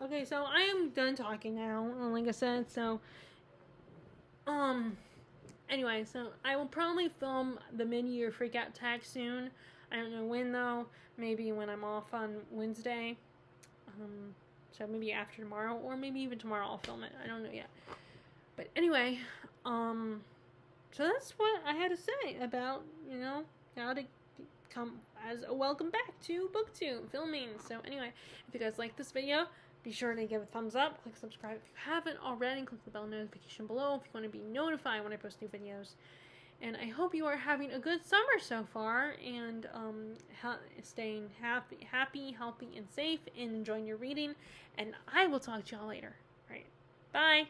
okay, so I am done talking now, like I said, so, anyway, so I will probably film the mid-year Freakout tag soon. I don't know when, though. Maybe when I'm off on Wednesday. So maybe after tomorrow, or maybe even tomorrow I'll film it. I don't know yet. But anyway, so that's what I had to say about, how to come as a welcome back to BookTube filming. So anyway, if you guys like this video, be sure to give a thumbs up, click subscribe if you haven't already, click the bell notification below if you want to be notified when I post new videos. And I hope you are having a good summer so far, and staying happy, healthy, and safe, and enjoying your reading. And I will talk to y'all later. All right, bye.